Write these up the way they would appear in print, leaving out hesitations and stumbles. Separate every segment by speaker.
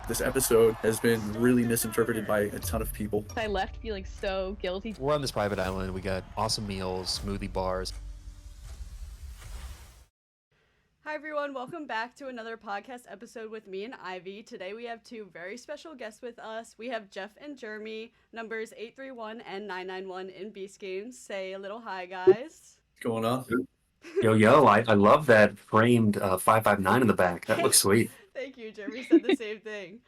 Speaker 1: This episode has been really misinterpreted by a ton of people.
Speaker 2: I left feeling so guilty.
Speaker 3: We're on this private island. We got awesome meals, smoothie bars.
Speaker 2: Hi everyone, welcome back to another podcast episode with me and Ivy. Today we have two very special guests with us. We have Jeff and Jeremy, numbers 831 and 991 in Beast Games. Say a little hi, guys.
Speaker 1: What's going on?
Speaker 4: Yo, I love that framed 559 in the back. That looks sweet.
Speaker 2: Thank you, Jeremy said the same thing.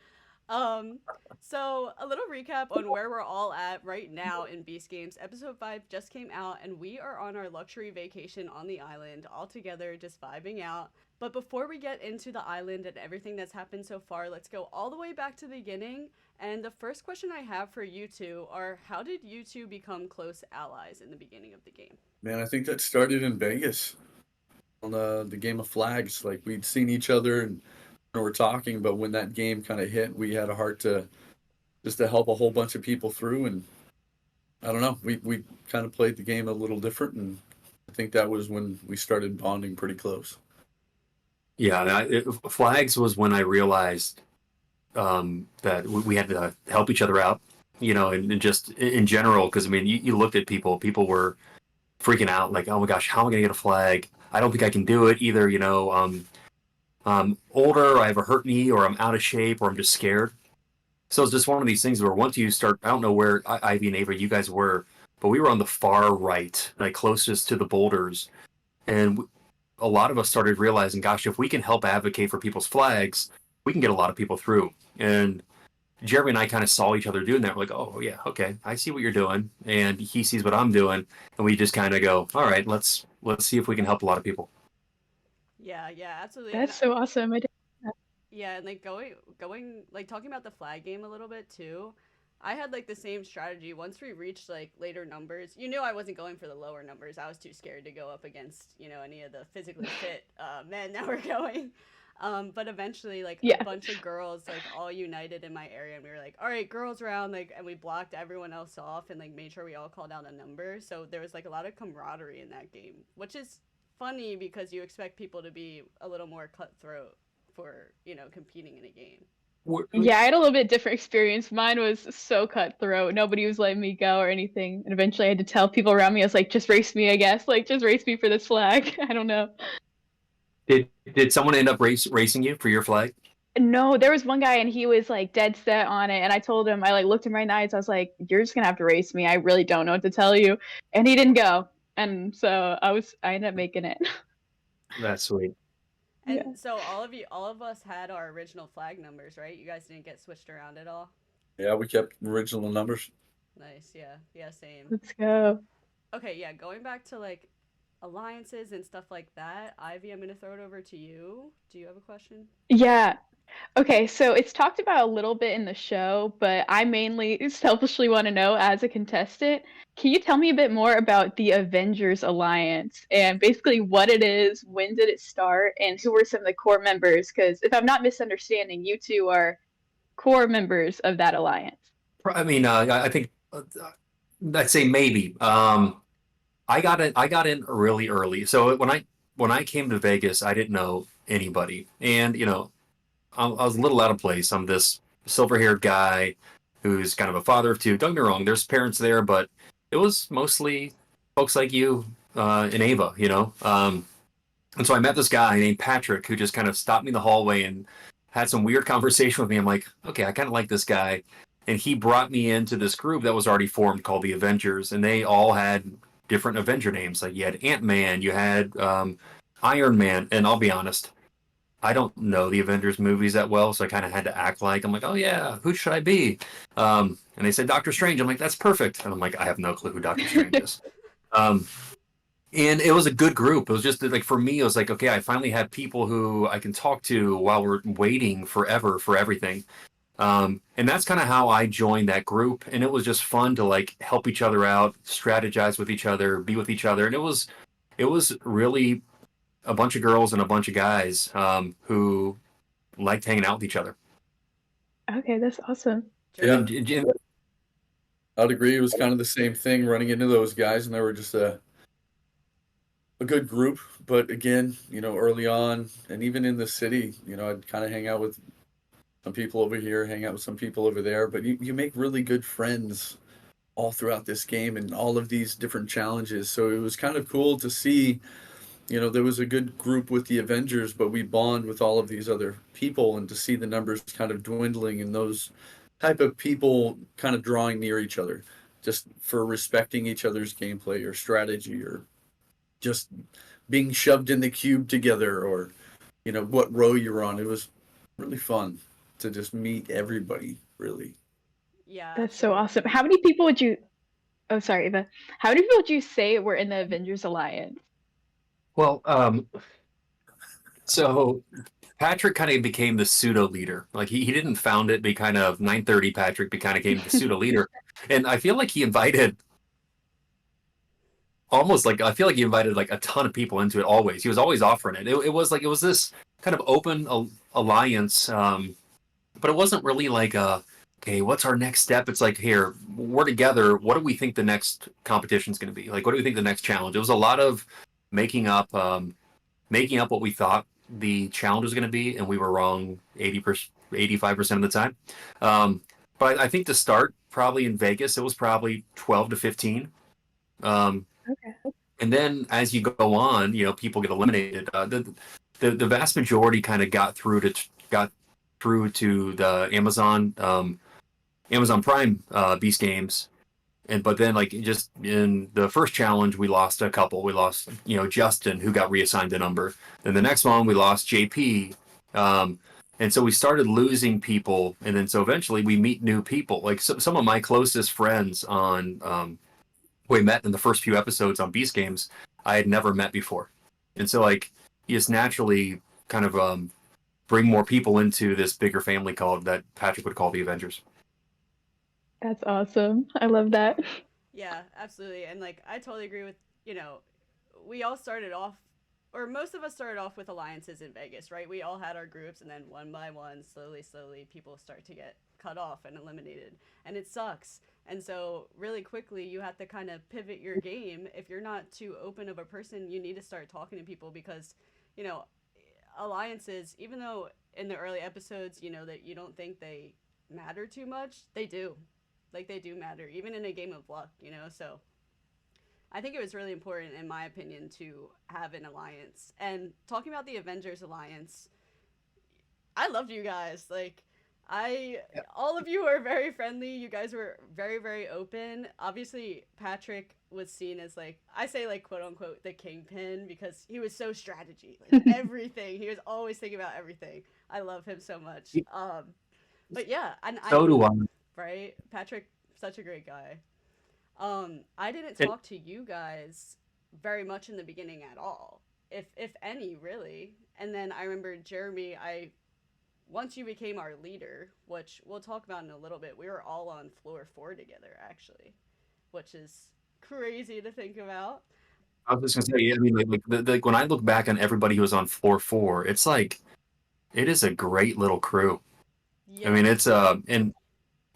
Speaker 2: So a little recap on where we're all at right now in Beast Games. Episode 5 just came out and we are on our luxury vacation on the island all together, just vibing out. But before we get into the island and everything that's happened so far, let's go all the way back to the beginning. And the first question I have for you two are, how did you two become close allies in the beginning of the game?
Speaker 1: Man, I think that started in Vegas on the game of flags. Like, we'd seen each other and we're talking, but when that game kind of hit, we had a heart to help a whole bunch of people through. And I don't know, we kind of played the game a little different, and I think that was when we started bonding pretty close.
Speaker 4: Yeah, flags was when I realized that we had to help each other out, and just in general, because I mean, you looked at people were freaking out, like, oh my gosh, how am I gonna get a flag? I don't think I can do it either. I'm older, I have a hurt knee, or I'm out of shape, or I'm just scared. So it's just one of these things where once you start, I don't know where Ivy and Ava, you guys were, but we were on the far right, like closest to the boulders. And a lot of us started realizing, gosh, if we can help advocate for people's flags, we can get a lot of people through. And Jeremy and I kind of saw each other doing that. We're like, oh, yeah, okay, I see what you're doing. And he sees what I'm doing. And we just kind of go, all right, let's see if we can help a lot of people.
Speaker 2: Yeah, absolutely.
Speaker 5: That's so awesome.
Speaker 2: Yeah, and like going like talking about the flag game a little bit too. I had like the same strategy once we reached like later numbers. You knew I wasn't going for the lower numbers. I was too scared to go up against, any of the physically fit men that were going. But eventually like a bunch of girls like all united in my area, and we were like, all right, girls round, like, and we blocked everyone else off and like made sure we all called out a number. So there was like a lot of camaraderie in that game, which is funny because you expect people to be a little more cutthroat for competing in a game.
Speaker 5: Yeah, I had a little bit different experience. Mine was so cutthroat. Nobody was letting me go or anything, and eventually I had to tell people around me, I was like, just race me, I guess, like, just race me for this flag. I don't know.
Speaker 4: Did someone end up racing you for your flag?
Speaker 5: No, there was one guy and he was like dead set on it, and I told him, I like looked him right in the eyes, I was like, you're just gonna have to race me, I really don't know what to tell you. And he didn't go, and so I ended up making it.
Speaker 4: That's sweet.
Speaker 2: And so all of us had our original flag numbers, right? You guys didn't get switched around at all?
Speaker 1: Yeah, we kept original numbers.
Speaker 2: Nice, yeah, same.
Speaker 5: Let's go.
Speaker 2: Okay, yeah, going back to like alliances and stuff like that, Ivy, I'm gonna throw it over to you. Do you have a question?
Speaker 5: Yeah. Okay, so it's talked about a little bit in the show, but I mainly selfishly want to know, as a contestant, can you tell me a bit more about the Avengers Alliance and basically what it is, when did it start, and who were some of the core members? Because if I'm not misunderstanding, you two are core members of that alliance.
Speaker 4: I mean, I think I'd say maybe. I got in really early. So when I came to Vegas, I didn't know anybody, and I was a little out of place. I'm this silver-haired guy who's kind of a father of two. Don't get me wrong, there's parents there, but it was mostly folks like you and Ava, And so I met this guy named Patrick who just kind of stopped me in the hallway and had some weird conversation with me. I'm like, okay, I kind of like this guy. And he brought me into this group that was already formed called the Avengers, and they all had different Avenger names. Like, you had Ant-Man, you had Iron Man, and I'll be honest, I don't know the Avengers movies that well, so I kind of had to act like, I'm like, oh yeah, who should I be? And they said Doctor Strange. I'm like, that's perfect. And I'm like, I have no clue who Doctor Strange is. And it was a good group. It was just like, for me, it was like, okay, I finally had people who I can talk to while we're waiting forever for everything. And that's kind of how I joined that group. And it was just fun to like help each other out, strategize with each other, be with each other. And it was really a bunch of girls and a bunch of guys who liked hanging out with each other.
Speaker 5: Okay, that's awesome.
Speaker 1: Yeah, I'd agree. It was kind of the same thing, running into those guys, and they were just a good group. But again, early on, and even in the city, I'd kind of hang out with some people over here, hang out with some people over there, but you make really good friends all throughout this game and all of these different challenges. So it was kind of cool to see, there was a good group with the Avengers, but we bond with all of these other people, and to see the numbers kind of dwindling and those type of people kind of drawing near each other just for respecting each other's gameplay or strategy, or just being shoved in the cube together, or what row you're on. It was really fun to just meet everybody, really.
Speaker 2: Yeah,
Speaker 5: That's so awesome.
Speaker 2: absolutely.
Speaker 5: How many people would you? Oh, sorry, Eva. How many people would you say were in the Avengers Alliance?
Speaker 4: Well, so Patrick kind of became the pseudo leader. Like he didn't found it, but he kind of 9:30 Patrick kind of became the pseudo leader. And I feel like he invited I feel like he invited like a ton of people into it always. He was always offering it. It was this kind of open alliance, but it wasn't really like okay, what's our next step? It's like, here, we're together. What do we think the next competition is going to be? Like, what do we think the next challenge? It was a lot of making up what we thought the challenge was going to be, and we were wrong 80%, 85% of the time. But I think to start, probably in Vegas, it was probably 12 to 15.
Speaker 5: Okay.
Speaker 4: And then as you go on, people get eliminated. The vast majority kind of got through to the Amazon Prime Beast games, but then like just in the first challenge we lost a couple. We lost Justin, who got reassigned a number. Then the next one we lost JP, and so we started losing people, and then so eventually we meet new people. Like some of my closest friends on we met in the first few episodes on Beast Games, I had never met before, and so like you just naturally kind of bring more people into this bigger family that Patrick would call the Avengers.
Speaker 5: That's awesome. I love that.
Speaker 2: Yeah, absolutely. And like I totally agree with, we all started off, or most of us started off with alliances in Vegas, right? We all had our groups, and then one by one, slowly people start to get cut off and eliminated, and it sucks. And so really quickly you have to kind of pivot your game. If you're not too open of a person, you need to start talking to people, because you know alliances, even though in the early episodes that you don't think they matter too much, they do. Like, they do matter, even in a game of luck, so I think it was really important, in my opinion, to have an alliance. And talking about the Avengers Alliance, I loved you guys. Like, all of you were very friendly. You guys were very, very open. Obviously, Patrick was seen as, like, I say, like, quote unquote, the kingpin, because he was so strategy. Like, everything. He was always thinking about everything. I love him so much. But yeah, and
Speaker 4: So do I.
Speaker 2: right? Patrick, such a great guy. I didn't talk to you guys very much in the beginning at all, if any, really. And then I remember Jeremy. Once you became our leader, which we'll talk about in a little bit, we were all on floor 4 together, actually, which is crazy to think about.
Speaker 4: I was just gonna say, I mean, like when I look back on everybody who was on floor 4, it's like it is a great little crew. I
Speaker 2: Yeah.
Speaker 4: mean, it's and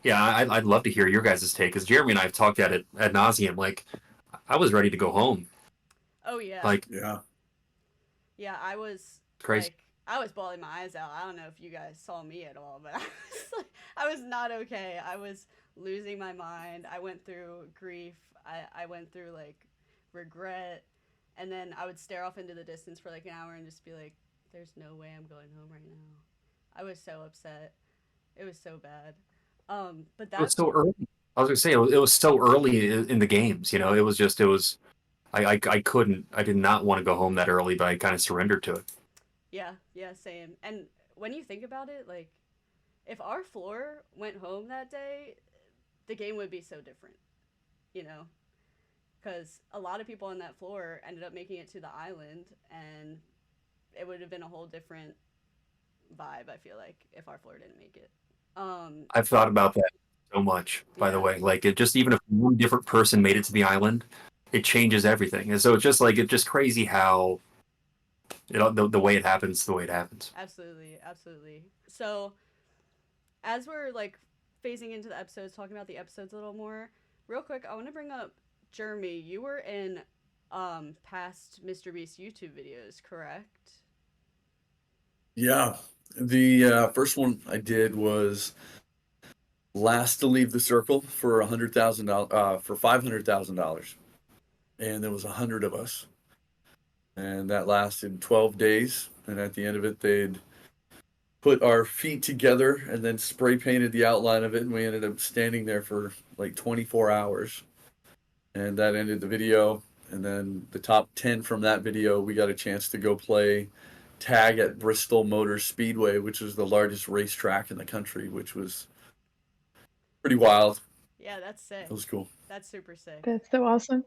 Speaker 4: yeah, I'd love to hear your guys' take, because Jeremy and I have talked at it ad nauseum. Like, I was ready to go home.
Speaker 2: Oh yeah.
Speaker 4: Like,
Speaker 1: Yeah.
Speaker 2: Yeah, I was
Speaker 4: crazy.
Speaker 2: like, I was bawling my eyes out. I don't know if you guys saw me at all, but I was not okay. I was losing my mind. I went through grief. I went through like regret, and then I would stare off into the distance for like an hour and just be like, "There's no way I'm going home right now." I was so upset. It was so bad. But
Speaker 4: It was
Speaker 2: that's
Speaker 4: so early. I was gonna say it was so early in the games. It was just I couldn't. I did not want to go home that early, but I kind of surrendered to it.
Speaker 2: yeah, same. And when you think about it, like, if our floor went home that day, the game would be so different, you know? Because a lot of people on that floor ended up making it to the island, and it would have been a whole different vibe, I feel like, if our floor didn't make it.
Speaker 4: I've thought about that so much, by the
Speaker 2: Yeah,
Speaker 4: way. Like, it just, even if one different person made it to the island, it changes everything. And so it's just crazy how the way it happens, the way it happens.
Speaker 2: absolutely, absolutely. So, as we're like phasing into the episodes, talking about the episodes a little more, real quick, I want to bring up Jeremy. You were in past MrBeast YouTube videos, correct?
Speaker 1: Yeah. The first one I did was last to leave the circle for $100,000 for $500,000, and there was 100 of us, and that lasted 12 days. And at the end of it, they'd put our feet together and then spray painted the outline of it, and we ended up standing there for like 24 hours, and that ended the video. And then the top 10 from that video, we got a chance to go play tag at Bristol Motor Speedway, which is the largest racetrack in the country, which was pretty wild.
Speaker 2: Yeah, that's sick.
Speaker 1: It was cool.
Speaker 2: That's super sick.
Speaker 5: That's so awesome.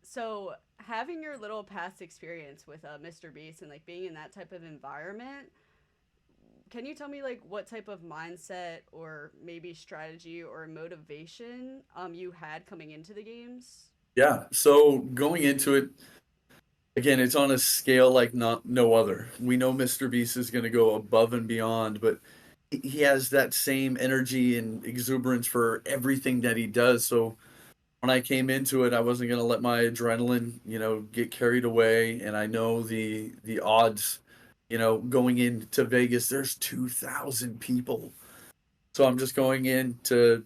Speaker 2: So having your little past experience with MrBeast and like being in that type of environment, can you tell me like what type of mindset or maybe strategy or motivation you had coming into the games?
Speaker 1: Yeah. So going into it, again, it's on a scale like no other. We know MrBeast is going to go above and beyond, but he has that same energy and exuberance for everything that he does. So when I came into it, I wasn't going to let my adrenaline, get carried away. And I know the odds, going into Vegas, there's 2,000 people. So I'm just going in to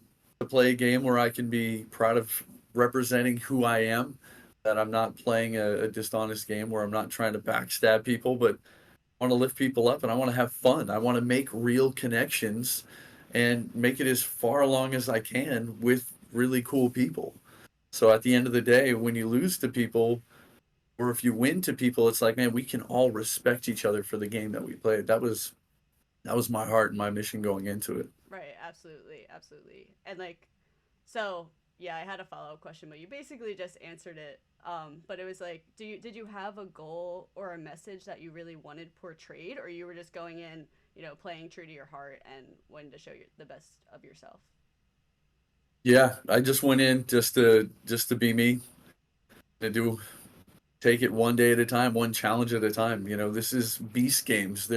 Speaker 1: play a game where I can be proud of representing who I am, that I'm not playing a dishonest game where I'm not trying to backstab people, but I want to lift people up and I want to have fun. I want to make real connections and make it as far along as I can with really cool people. So at the end of the day, when you lose to people, or if you win to people, it's like, man, we can all respect each other for the game that we played. That was my heart and my mission going into it.
Speaker 2: Right, absolutely, absolutely. And like, so yeah, I had a follow-up question, but you basically just answered it. But it was like, did you have a goal or a message that you really wanted portrayed, or you were just going in, playing true to your heart and wanting to show the best of yourself?
Speaker 1: Yeah, I just went in just to be me, to take it one day at a time, one challenge at a time. This is Beast Games.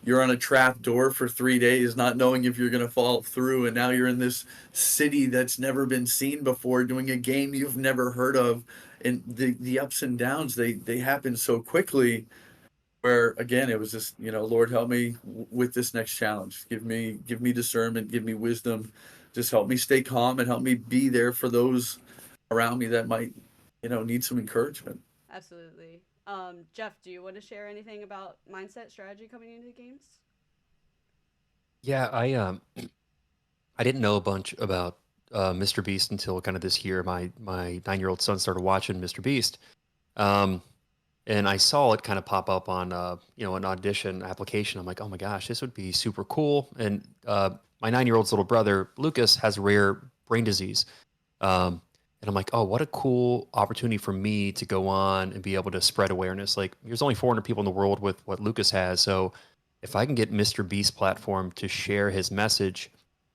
Speaker 1: You're on a trap door for 3 days, not knowing if you're going to fall through. And now you're in this city that's never been seen before, doing a game you've never heard of. And the ups and downs, they happen so quickly, where again, it was just, Lord, help me with this next challenge. Give me discernment, give me wisdom. Just help me stay calm and help me be there for those around me that might, need some encouragement.
Speaker 2: Absolutely. Jeff, do you want to share anything about mindset strategy coming into the games?
Speaker 3: Yeah, I didn't know a bunch about MrBeast until kind of this year. My 9-year-old son started watching MrBeast, and I saw it kind of pop up on an audition application. I'm like, oh my gosh, this would be super cool. And my 9-year-old's little brother Lucas has rare brain disease. And I'm like, oh, what a cool opportunity for me to go on and be able to spread awareness. Like, there's only 400 people in the world with what Lucas has. So if I can get MrBeast's platform to share his message,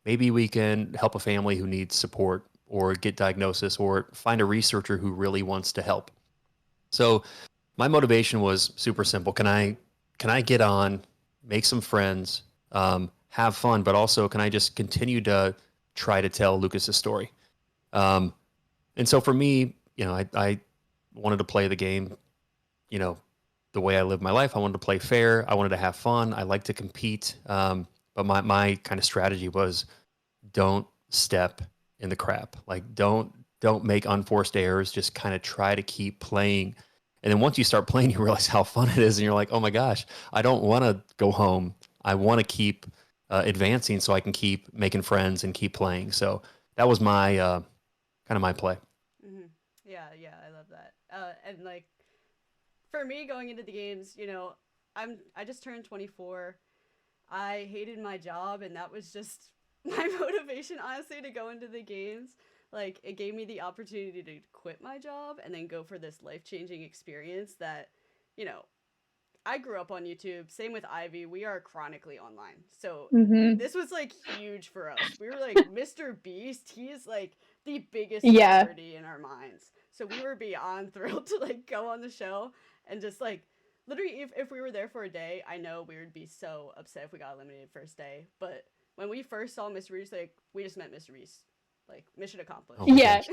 Speaker 3: maybe we can help a family who needs support or get diagnosis or find a researcher who really wants to help. So my motivation was super simple. Can I get on, make some friends, have fun, but also can I just continue to try to tell Lucas's story? And so for me, I wanted to play the game, the way I live my life. I wanted to play fair. I wanted to have fun. I like to compete. But my kind of strategy was don't step in the crap. Like don't make unforced errors. Just kind of try to keep playing. And then once you start playing, you realize how fun it is. And you're like, oh my gosh, I don't want to go home. I want to keep advancing so I can keep making friends and keep playing. So that was my kind of my play.
Speaker 2: Mm-hmm. Yeah, I love that. And like, for me going into the games, I just turned 24. I hated my job, and that was just my motivation, honestly, to go into the games. Like, it gave me the opportunity to quit my job and then go for this life-changing experience that, I grew up on YouTube. Same with Ivy. We are chronically online. So this was like huge for us. We were like, MrBeast, he is like the biggest celebrity in our minds. So we were beyond thrilled to like go on the show and just like literally if we were there for a day, I know we would be so upset if we got eliminated first day. But when we first saw MrBeast, like we just met MrBeast. Like mission accomplished.
Speaker 3: Oh my
Speaker 5: Yeah.
Speaker 3: gosh.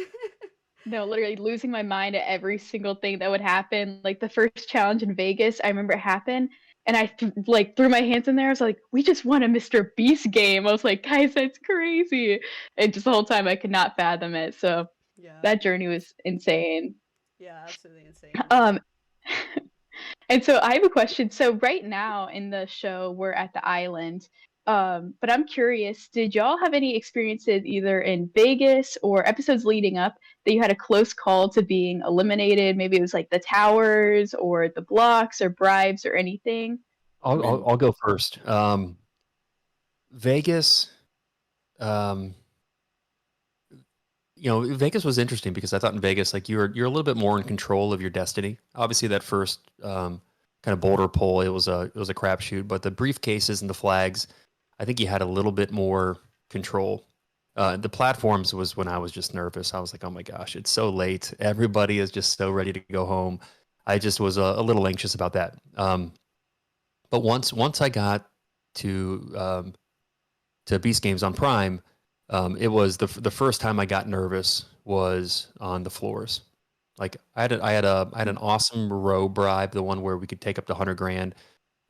Speaker 5: No, literally losing my mind at every single thing that would happen. Like the first challenge in Vegas, I remember it happened. And I threw my hands in there. I was like, we just won a MrBeast game. I was like, guys, that's crazy. And just the whole time I could not fathom it. So
Speaker 2: Yeah.
Speaker 5: that journey was insane.
Speaker 2: Yeah, absolutely insane.
Speaker 5: Um, and so I have a question. So right now in the show, we're at the island. But I'm curious, did y'all have any experiences either in Vegas or episodes leading up that you had a close call to being eliminated? Maybe it was like the towers or the blocks or bribes or anything.
Speaker 1: I mean,
Speaker 3: I'll go first. Vegas, um, Vegas was interesting because I thought in Vegas, like you're a little bit more in control of your destiny. Obviously, that first kind of boulder pull, it was a crapshoot. But the briefcases and the flags, I think you had a little bit more control. The platforms was when I was just nervous. I was like, oh my gosh, it's so late. Everybody is just so ready to go home. I just was a little anxious about that. But once I got to Beast Games on Prime, it was the first time I got nervous was on the floors. Like I had an awesome row bribe, the one where we could take up to 100 grand.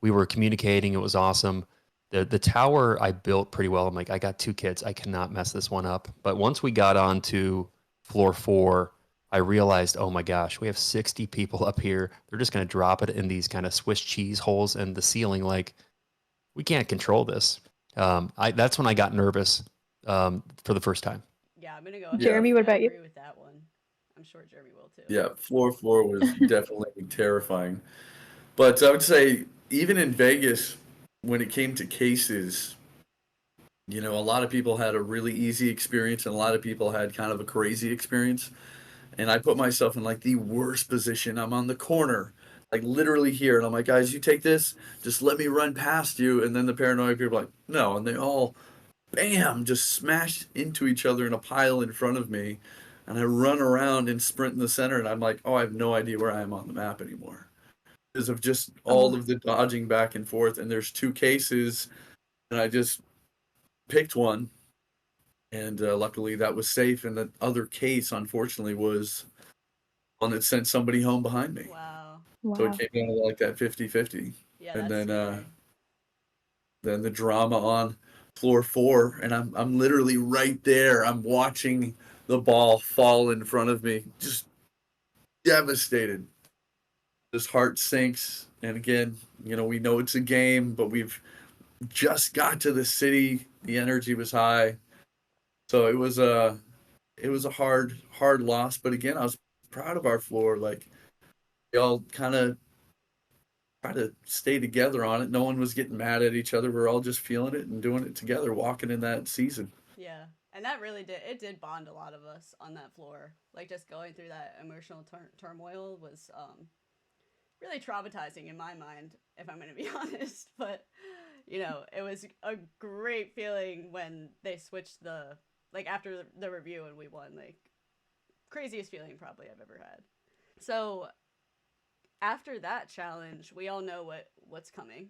Speaker 3: We were communicating; it was awesome. The tower I built pretty well. I'm like, I got 2 kids, I cannot mess this one up. But once we got onto floor 4, I realized, oh my gosh, we have 60 people up here. They're just going to drop it in these kind of Swiss cheese holes in the ceiling. Like, we can't control this. That's when I got nervous for the first time.
Speaker 2: Yeah, I'm gonna go ahead
Speaker 5: Jeremy,
Speaker 2: and
Speaker 5: what about you?
Speaker 2: agree with that one. I'm sure Jeremy will too.
Speaker 1: yeah, floor four was definitely terrifying. But I would say even in Vegas, when it came to cases, a lot of people had a really easy experience and a lot of people had kind of a crazy experience. And I put myself in like the worst position. I'm on the corner, like literally here, and I'm like, guys, you take this, just let me run past you. And then the paranoid people are like, no, and they all, bam, just smash into each other in a pile in front of me. And I run around and sprint in the center, and I'm like, oh, I have no idea where I am on the map anymore because of just all
Speaker 5: Oh,
Speaker 1: of the dodging back and forth. And there's 2 cases, and I just picked one, and luckily that was safe. And the other case, unfortunately, was one that sent somebody home behind me.
Speaker 2: Wow.
Speaker 1: So it
Speaker 5: wow.
Speaker 1: came down to like that 50-50.
Speaker 2: Yeah,
Speaker 1: And
Speaker 2: that's scary.
Speaker 1: then the drama on floor 4, and I'm literally right there. I'm watching the ball fall in front of me, just devastated. This heart sinks. And again, we know it's a game, but we've just got to the city. The energy was high. So it was a hard loss. But again, I was proud of our floor. Like, we all kind of try to stay together on it. No one was getting mad at each other. We're all just feeling it and doing it together, walking in that season.
Speaker 2: Yeah, and that really did bond a lot of us on that floor. Like just going through that emotional turmoil was really traumatizing in my mind, if I'm going to be honest. But it was a great feeling when they switched after the review and we won. Like, craziest feeling probably I've ever had. So after that challenge, we all know what's coming.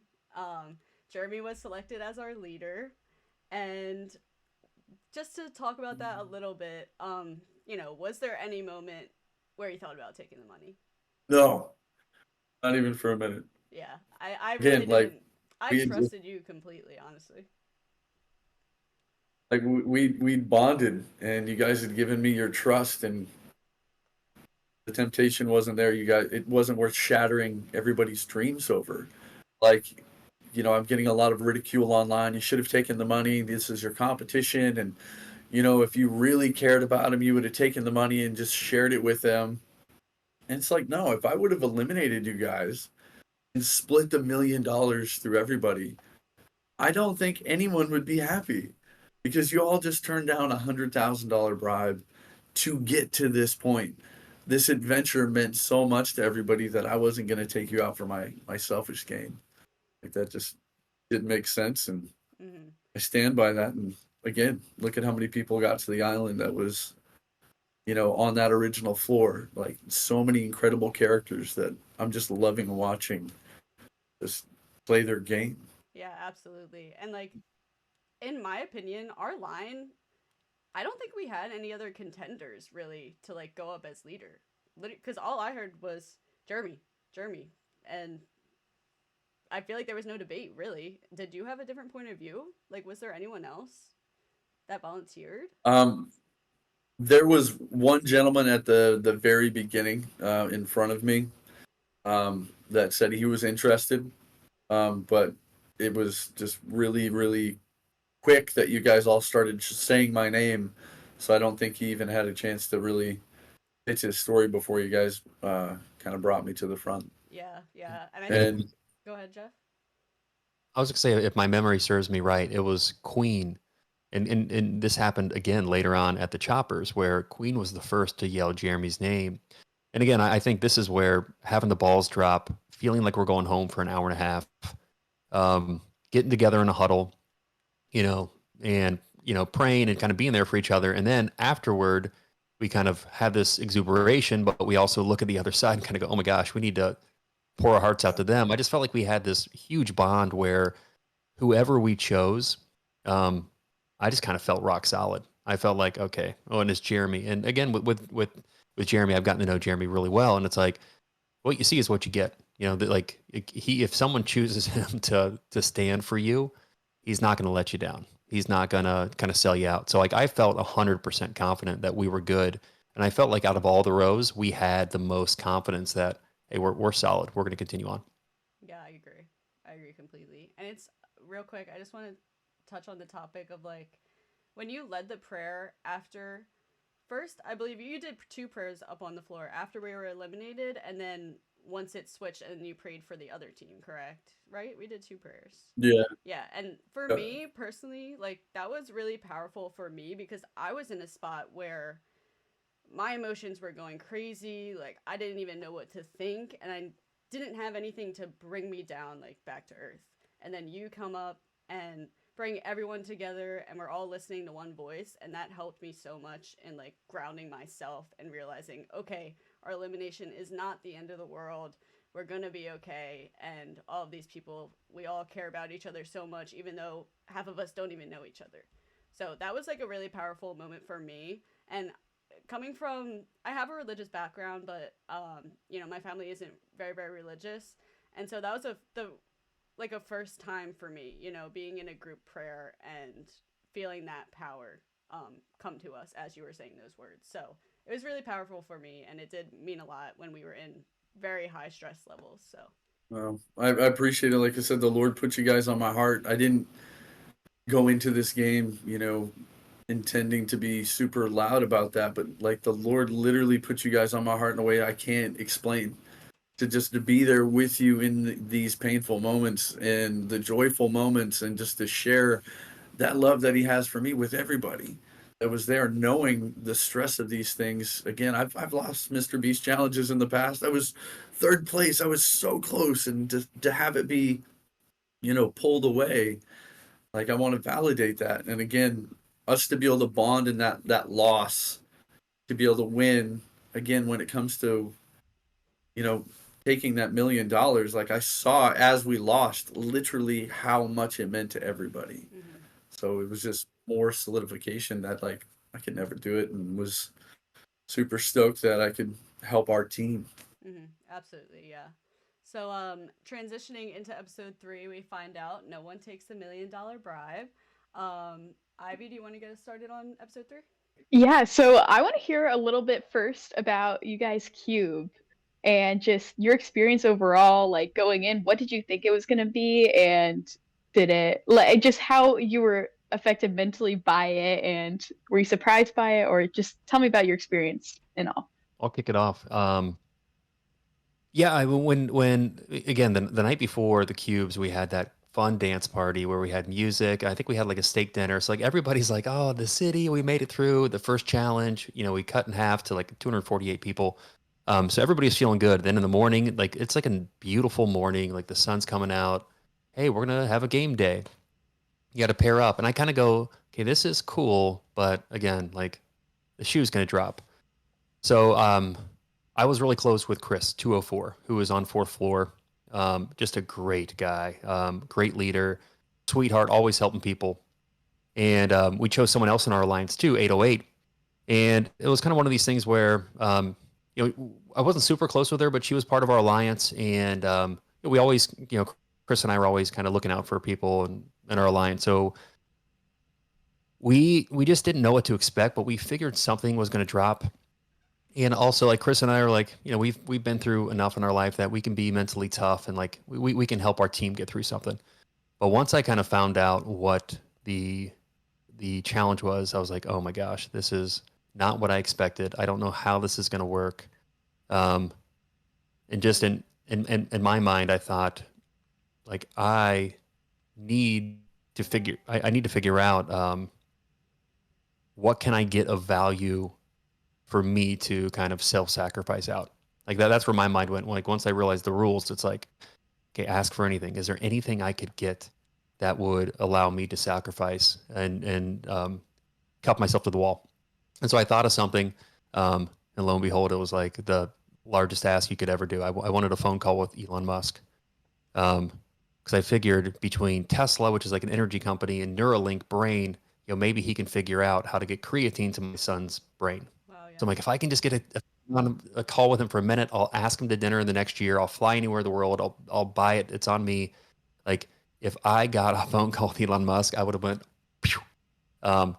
Speaker 2: Jeremy was selected as our leader, and just to talk about that a little bit, was there any moment where you thought about taking the money?
Speaker 1: No, not even for a minute.
Speaker 2: Yeah, I really
Speaker 1: Again, like,
Speaker 2: didn't. I
Speaker 1: we had just,
Speaker 2: trusted you completely, honestly.
Speaker 1: like we bonded, and you guys had given me your trust, and the temptation wasn't there. You guys, it wasn't worth shattering everybody's dreams over. Like, I'm getting a lot of ridicule online. You should have taken the money. This is your competition, and if you really cared about them, you would have taken the money and just shared it with them. And it's like, no, if I would have eliminated you guys and split $1 million through everybody, I don't think anyone would be happy because you all just turned down $100,000 bribe to get to this point. This adventure meant so much to everybody that I wasn't going to take you out for my selfish gain. Like, that just didn't make sense, and
Speaker 2: Mm-hmm.
Speaker 1: I stand by that. And again, look at how many people got to the island that was, on that original floor. Like, so many incredible characters that I'm just loving watching just play their game.
Speaker 2: Yeah, absolutely. And like, in my opinion, our line, I don't think we had any other contenders really to like go up as leader. Because all I heard was Jeremy, and I feel like there was no debate really. Did you have a different point of view? Like, was there anyone else that volunteered?
Speaker 1: Um, there was one gentleman at the very beginning, in front of me, that said he was interested, but it was just really, really quick that you guys all started just saying my name, so I don't think he even had a chance to really pitch his story before you guys kind of brought me to the front.
Speaker 2: Yeah, yeah. And I think.
Speaker 1: And
Speaker 2: Go ahead, Jeff.
Speaker 3: I was gonna say, if my memory serves me right, it was Queen, and this happened again later on at the Choppers, where Queen was the first to yell Jeremy's name. And again, I think this is where having the balls drop, feeling like we're going home for an hour and a half, getting together in a huddle, you know, and praying and kind of being there for each other, and then afterward, we kind of have this exuberation, but we also look at the other side and kind of go, "Oh my gosh, we need to pour our hearts out to them." I just felt like we had this huge bond where whoever we chose, I just kind of felt rock solid. I felt like, okay, oh, and it's Jeremy. And again, with Jeremy, I've gotten to know Jeremy really well, and it's like what you see is what you get. Like if someone chooses him to stand for you, he's not going to let you down. He's not going to kind of sell you out. So like I felt 100% confident that we were good, and I felt like out of all the rows, we had the most confidence that, hey, we're solid. We're going to continue on.
Speaker 2: Yeah, I agree. I agree completely. And it's real quick. I just want to touch on the topic of like when you led the prayer after. First, I believe you did 2 prayers up on the floor after we were eliminated, and then once it switched, and you prayed for the other team. Correct? Right? We did 2 prayers.
Speaker 1: yeah,
Speaker 2: Yeah, and for me personally, like that was really powerful for me because I was in a spot where my emotions were going crazy. Like I didn't even know what to think, and I didn't have anything to bring me down, like back to earth. And then you come up and bring everyone together, and we're all listening to one voice, and that helped me so much in like grounding myself and realizing, okay, our elimination is not the end of the world. We're gonna be okay, and all of these people, we all care about each other so much, even though half of us don't even know each other. So that was like a really powerful moment for me. And coming from, I have a religious background, but my family isn't very, very religious, and so that was a first time for me, being in a group prayer and feeling that power come to us as you were saying those words. So it was really powerful for me, and it did mean a lot when we were in very high stress levels. So
Speaker 1: well, I appreciate it. Like I said, the Lord put you guys on my heart. I didn't go into this game, intending to be super loud about that, but like the Lord literally put you guys on my heart in a way I can't explain. To be there with you in these painful moments and the joyful moments, and just to share that love that He has for me with everybody that was there, knowing the stress of these things. Again, I've lost MrBeast challenges in the past. I was 3rd place. I was so close, and to have it be, pulled away, like I want to validate that. And again, us to be able to bond in that loss, to be able to win again when it comes to, taking that $1 million. Like I saw as we lost, literally how much it meant to everybody.
Speaker 2: mm-hmm.
Speaker 1: So it was just more solidification that like I could never do it, and was super stoked that I could help our team.
Speaker 2: Mm-hmm. Absolutely, yeah. So transitioning into episode 3, we find out no one takes the $1 million bribe. Ivy, do you want to get us started on episode 3?
Speaker 5: Yeah, so I want to hear a little bit first about you guys' cube and just your experience overall, like going in. What did you think it was going to be, and did it like just how you were affected mentally by it, and were you surprised by it, or just tell me about your experience and all.
Speaker 3: I'll kick it off. Yeah, when again the night before the cubes, we had that fun dance party where we had music. I think we had like a steak dinner. So like everybody's like, "Oh, the city, we made it through the first challenge." We cut in half to like 248 people. So everybody's feeling good. Then in the morning, like it's like a beautiful morning, like the sun's coming out. Hey, we're gonna have a game day. You got to pair up, and I kind of go, "Okay, this is cool," but again, like the shoe's gonna drop. So I was really close with Chris 204, who was on 4th floor. Just a great guy, great leader, sweetheart, always helping people. And we chose someone else in our alliance too, 808. And it was kind of one of these things where, I wasn't super close with her, but she was part of our alliance. And we always, Chris and I were always kind of looking out for people in our alliance. So we just didn't know what to expect, but we figured something was going to drop. And also, like, Chris and I are like, we've been through enough in our life that we can be mentally tough, and like we can help our team get through something. But once I kind of found out what the challenge was, I was like, oh my gosh, this is not what I expected. I don't know how this is going to work. And just in my mind, I thought, like, I need to figure out what can I get of value for me to kind of self-sacrifice out. Like that's where my mind went. Like once I realized the rules, it's like, okay, ask for anything. Is there anything I could get that would allow me to sacrifice and cuff myself to the wall? And so I thought of something, and lo and behold, it was like the largest ask you could ever do. I wanted a phone call with Elon Musk. Because I figured between Tesla, which is like an energy company, and Neuralink brain, maybe he can figure out how to get creatine to my son's brain.
Speaker 2: Wow, yeah.
Speaker 3: So I'm like, if I can just get a call with him for a minute, I'll ask him to dinner in the next year. I'll fly anywhere in the world. I'll buy it. It's on me. Like if I got a phone call with Elon Musk, I would have went, phew. But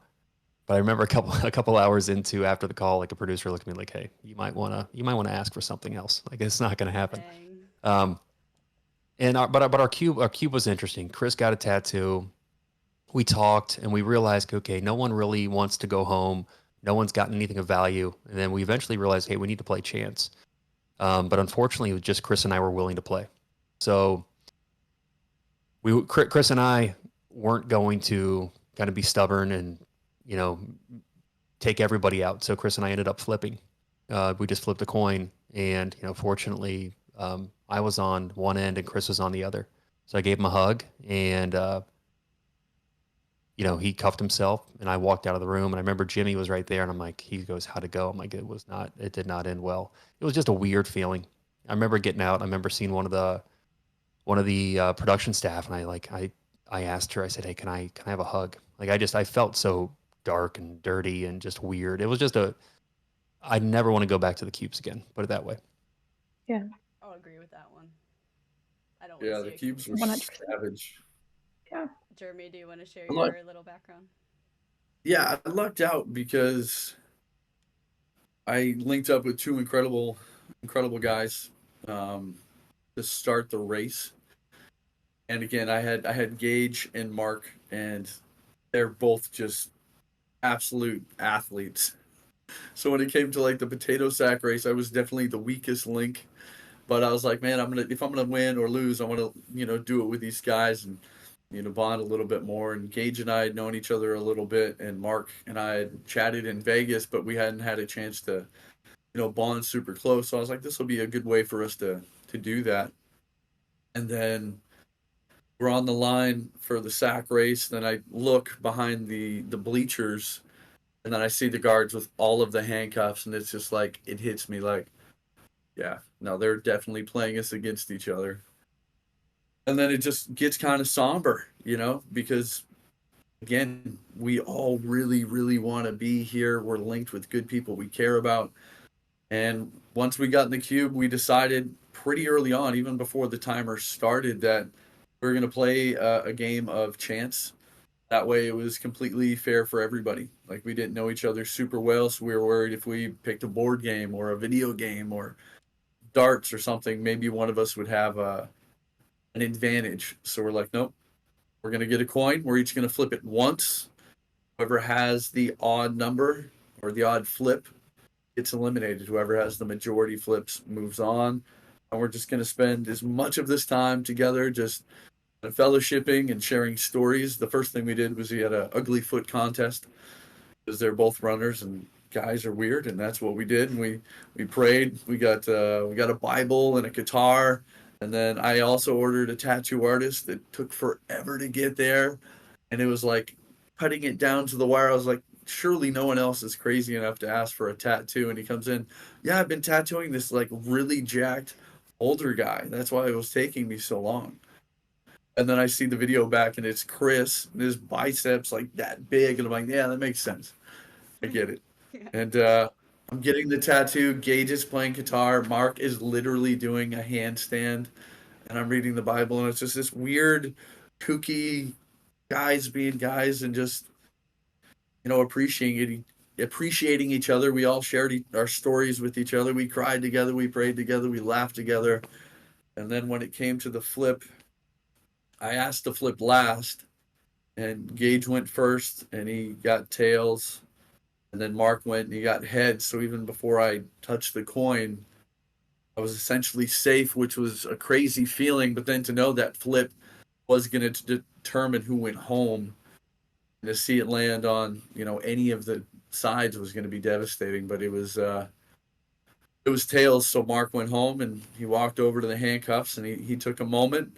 Speaker 3: I remember a couple hours into after the call, like a producer looked at me like, hey, you might want to ask for something else. Like it's not going to happen.
Speaker 2: Dang.
Speaker 3: And our cube was interesting. Chris got a tattoo. We talked and we realized, okay, no one really wants to go home. No one's gotten anything of value. And then we eventually realized, hey, we need to play chance. But unfortunately, it was just Chris and I were willing to play. So Chris and I weren't going to kind of be stubborn and, take everybody out. So Chris and I ended up flipping. We just flipped a coin. And, fortunately, I was on one end and Chris was on the other. So I gave him a hug and, he cuffed himself and I walked out of the room and I remember Jimmy was right there and I'm like, he goes, how'd it go? I'm like, it did not end well. It was just a weird feeling. I remember getting out. I remember seeing one of the production staff and I asked her, I said, hey, can I have a hug? Like, I felt so dark and dirty and just weird. It was just I never want to go back to the cubes again. Put it that way.
Speaker 5: Yeah.
Speaker 2: I'll agree with that one. I don't.
Speaker 1: Yeah, the cubes were
Speaker 5: 100%.
Speaker 1: savage.
Speaker 5: Yeah.
Speaker 2: Jeremy, do you want to share
Speaker 1: I'm
Speaker 2: your
Speaker 1: like-
Speaker 2: little background?
Speaker 1: Yeah, I lucked out because I linked up with two incredible guys to start the race. And again, I had Gage and Mark, and they're both just absolute athletes. So when it came to like the potato sack race, I was definitely the weakest link. But I was like, man, if I'm gonna win or lose, I want to do it with these guys and bond a little bit more. And Gage and I had known each other a little bit, and Mark and I had chatted in Vegas, but we hadn't had a chance to bond super close. So I was like, this will be a good way for us to do that. And then we're on the line for the sack race. Then I look behind the bleachers, and then I see the guards with all of the handcuffs, and it's just like it hits me like, yeah, no, they're definitely playing us against each other. And then it just gets kind of somber, because again, we all really, really want to be here. We're linked with good people we care about. And once we got in the cube, we decided pretty early on, even before the timer started, that we were going to play a game of chance. That way it was completely fair for everybody. Like we didn't know each other super well, so we were worried if we picked a board game or a video game or darts or something, maybe one of us would have an advantage. So we're like, nope, we're going to get a coin. We're each going to flip it once. Whoever has the odd number or the odd flip gets eliminated. Whoever has the majority flips moves on. And we're just going to spend as much of this time together just fellowshipping and sharing stories. The first thing we did was we had an ugly foot contest because they're both runners and guys are weird, and that's what we did. And we prayed. We got a Bible and a guitar. And then I also ordered a tattoo artist that took forever to get there. And it was like cutting it down to the wire. I was like, surely no one else is crazy enough to ask for a tattoo. And he comes in, yeah, I've been tattooing this like really jacked older guy. That's why it was taking me so long. And then I see the video back and it's Chris and his biceps like that big. And I'm like, yeah, that makes sense. I get it. And I'm getting the tattoo. Gage is playing guitar. Mark is literally doing a handstand. and I'm reading the Bible, and it's just this weird, kooky guys being guys and just, appreciating each other. We all shared our stories with each other. We cried together, we prayed together, we laughed together. And then when it came to the flip, I asked to flip last, and Gage went first, and he got tails, and then Mark went and he got heads. So even before I touched the coin, I was essentially safe, which was a crazy feeling. But then to know that flip was going to determine who went home, and to see it land on any of the sides was going to be devastating. But it was tails, so Mark went home and he walked over to the handcuffs, and he took a moment.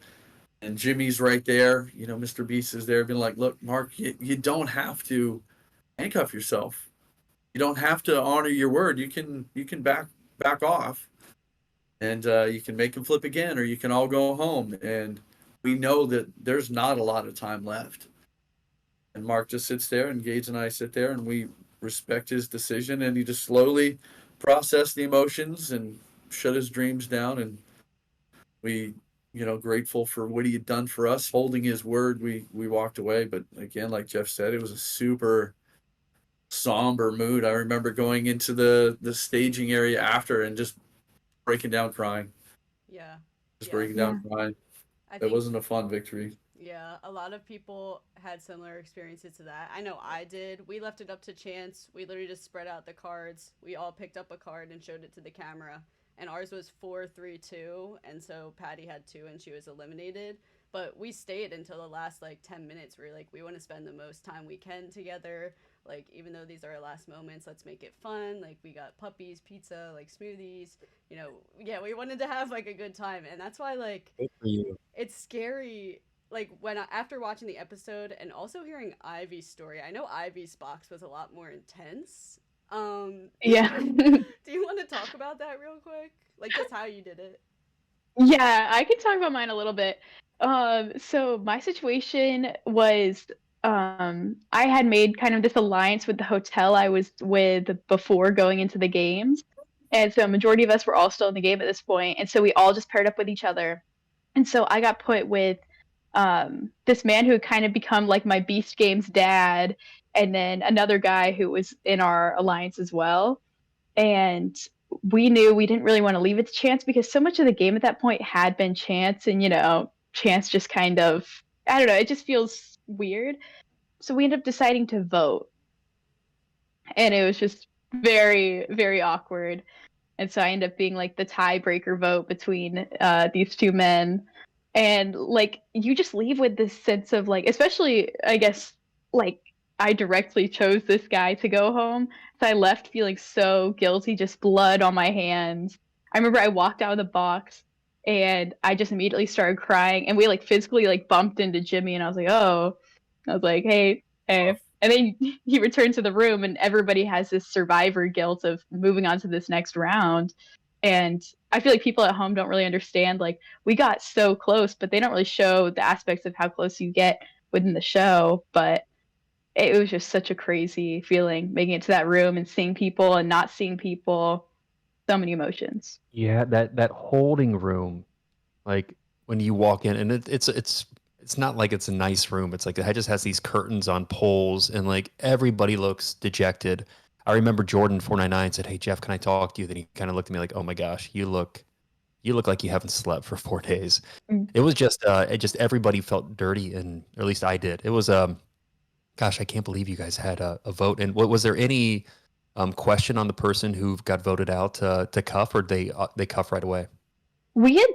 Speaker 1: And Jimmy's right there, MrBeast is there, being like, "Look, Mark, you don't have to handcuff yourself. You don't have to honor your word. You can back off, and you can make him flip again, or you can all go home." And we know that there's not a lot of time left. And Mark just sits there, and Gage and I sit there, and we respect his decision, and he just slowly processed the emotions and shut his dreams down. And we, grateful for what he had done for us, holding his word, we walked away. But again, like Jeff said, it was a super somber mood. I remember going into the staging area after and just breaking down crying.
Speaker 2: Yeah.
Speaker 1: Just breaking down crying. It wasn't a fun victory.
Speaker 2: Yeah, a lot of people had similar experiences to that. I know I did. We left it up to chance. We literally just spread out the cards. We all picked up a card and showed it to the camera. And ours was 4-3-2, and so Patty had 2 and she was eliminated. But we stayed until the last 10 minutes. We're like, we want to spend the most time we can together. Even though these are our last moments, let's make it fun. We got puppies, pizza, smoothies. Yeah, we wanted to have a good time, and that's why
Speaker 3: Good for you.
Speaker 2: it's scary. After watching the episode and also hearing Ivy's story, I know Ivy's box was a lot more intense.
Speaker 5: Yeah.
Speaker 2: Do you want to talk about that real quick? Just how you did it?
Speaker 5: Yeah, I can talk about mine a little bit. So my situation was I had made kind of this alliance with the hotel I was with before going into the games. And so a majority of us were all still in the game at this point. And so we all just paired up with each other. And so I got put with this man who had kind of become my Beast Games dad, and then another guy who was in our alliance as well. And we knew we didn't really want to leave it to chance because so much of the game at that point had been chance, and chance just kind of, I don't know, it just feels weird. So we ended up deciding to vote, and it was just very, very awkward. And so I ended up being the tiebreaker vote between these two men. And you just leave with this sense of especially I guess I directly chose this guy to go home. So I left feeling so guilty, just blood on my hands. I remember I walked out of the box and I just immediately started crying, and we physically bumped into Jimmy, and I was like, "Oh." I was like, "Hey, hey." And then he returned to the room, and everybody has this survivor guilt of moving on to this next round. And I feel like people at home don't really understand, we got so close, but they don't really show the aspects of how close you get within the show. But it was just such a crazy feeling, making it to that room and seeing people and not seeing people. So many emotions.
Speaker 3: Yeah, that holding room, when you walk in, and it's not like it's a nice room. It's it just has these curtains on poles, and everybody looks dejected. I remember Jordan 499 said, "Hey Jeff, can I talk to you?" Then he kind of looked at me like, "Oh my gosh, you look like you haven't slept for 4 days." It was just everybody felt dirty, and or at least I did. It was gosh, I can't believe you guys had a vote. And was there any question on the person who got voted out to cuff, or they cuff right away?
Speaker 5: We had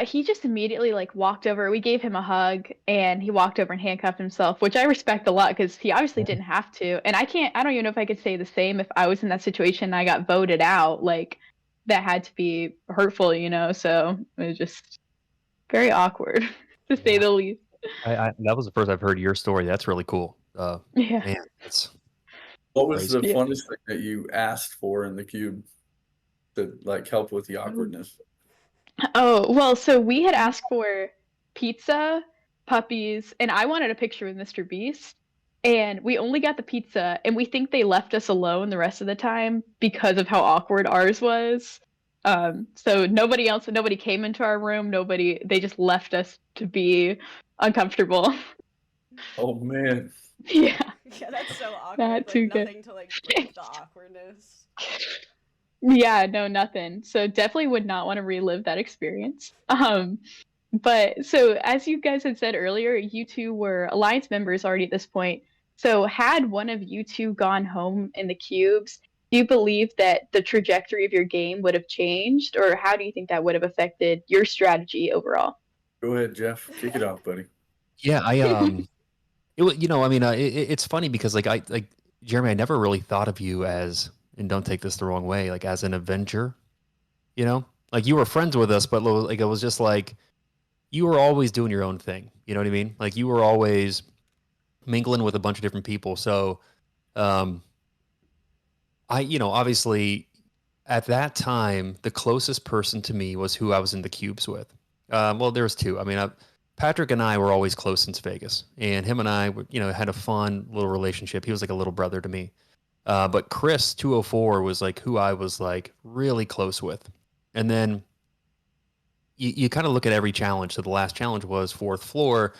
Speaker 5: he just immediately walked over. We gave him a hug, and he walked over and handcuffed himself, which I respect a lot because he obviously didn't have to. And I don't even know if I could say the same if I was in that situation and I got voted out. That had to be hurtful, So it was just very awkward to say the least.
Speaker 3: That was the first I've heard your story. That's really cool.
Speaker 5: Yeah.
Speaker 3: Man, it's
Speaker 1: What was
Speaker 3: crazy.
Speaker 1: the funnest thing that you asked for in the cube to help with the awkwardness?
Speaker 5: Oh, well, so we had asked for pizza, puppies, and I wanted a picture with MrBeast. And we only got the pizza, and we think they left us alone the rest of the time because of how awkward ours was. So nobody came into our room. They just left us to be uncomfortable.
Speaker 1: Oh man.
Speaker 5: Yeah,
Speaker 2: Yeah, that's so awkward.
Speaker 5: not
Speaker 2: Like
Speaker 5: too good.
Speaker 2: nothing to like break the awkwardness.
Speaker 5: Yeah, no, nothing. So definitely would not want to relive that experience. But so as you guys had said earlier, you two were Alliance members already at this point. So had one of you two gone home in the cubes, do you believe that the trajectory of your game would have changed, or how do you think that would have affected your strategy overall?
Speaker 1: Go ahead, Jeff. Kick it off, buddy.
Speaker 3: Yeah, I mean, it's funny because like Jeremy, I never really thought of you as, and don't take this the wrong way, like as an Avenger. You know, like you were friends with us, but like it was just like you were always doing your own thing. You know what I mean? Like you were always mingling with a bunch of different people. So, um, obviously at that time, the closest person to me was who I was in the cubes with. Well, there was two. I mean, Patrick and I were always close since Vegas, and him and I, had a fun little relationship. He was like a little brother to me. But Chris 204 was like who I was like really close with. And then you kind of look at every challenge. So the last challenge was fourth floor,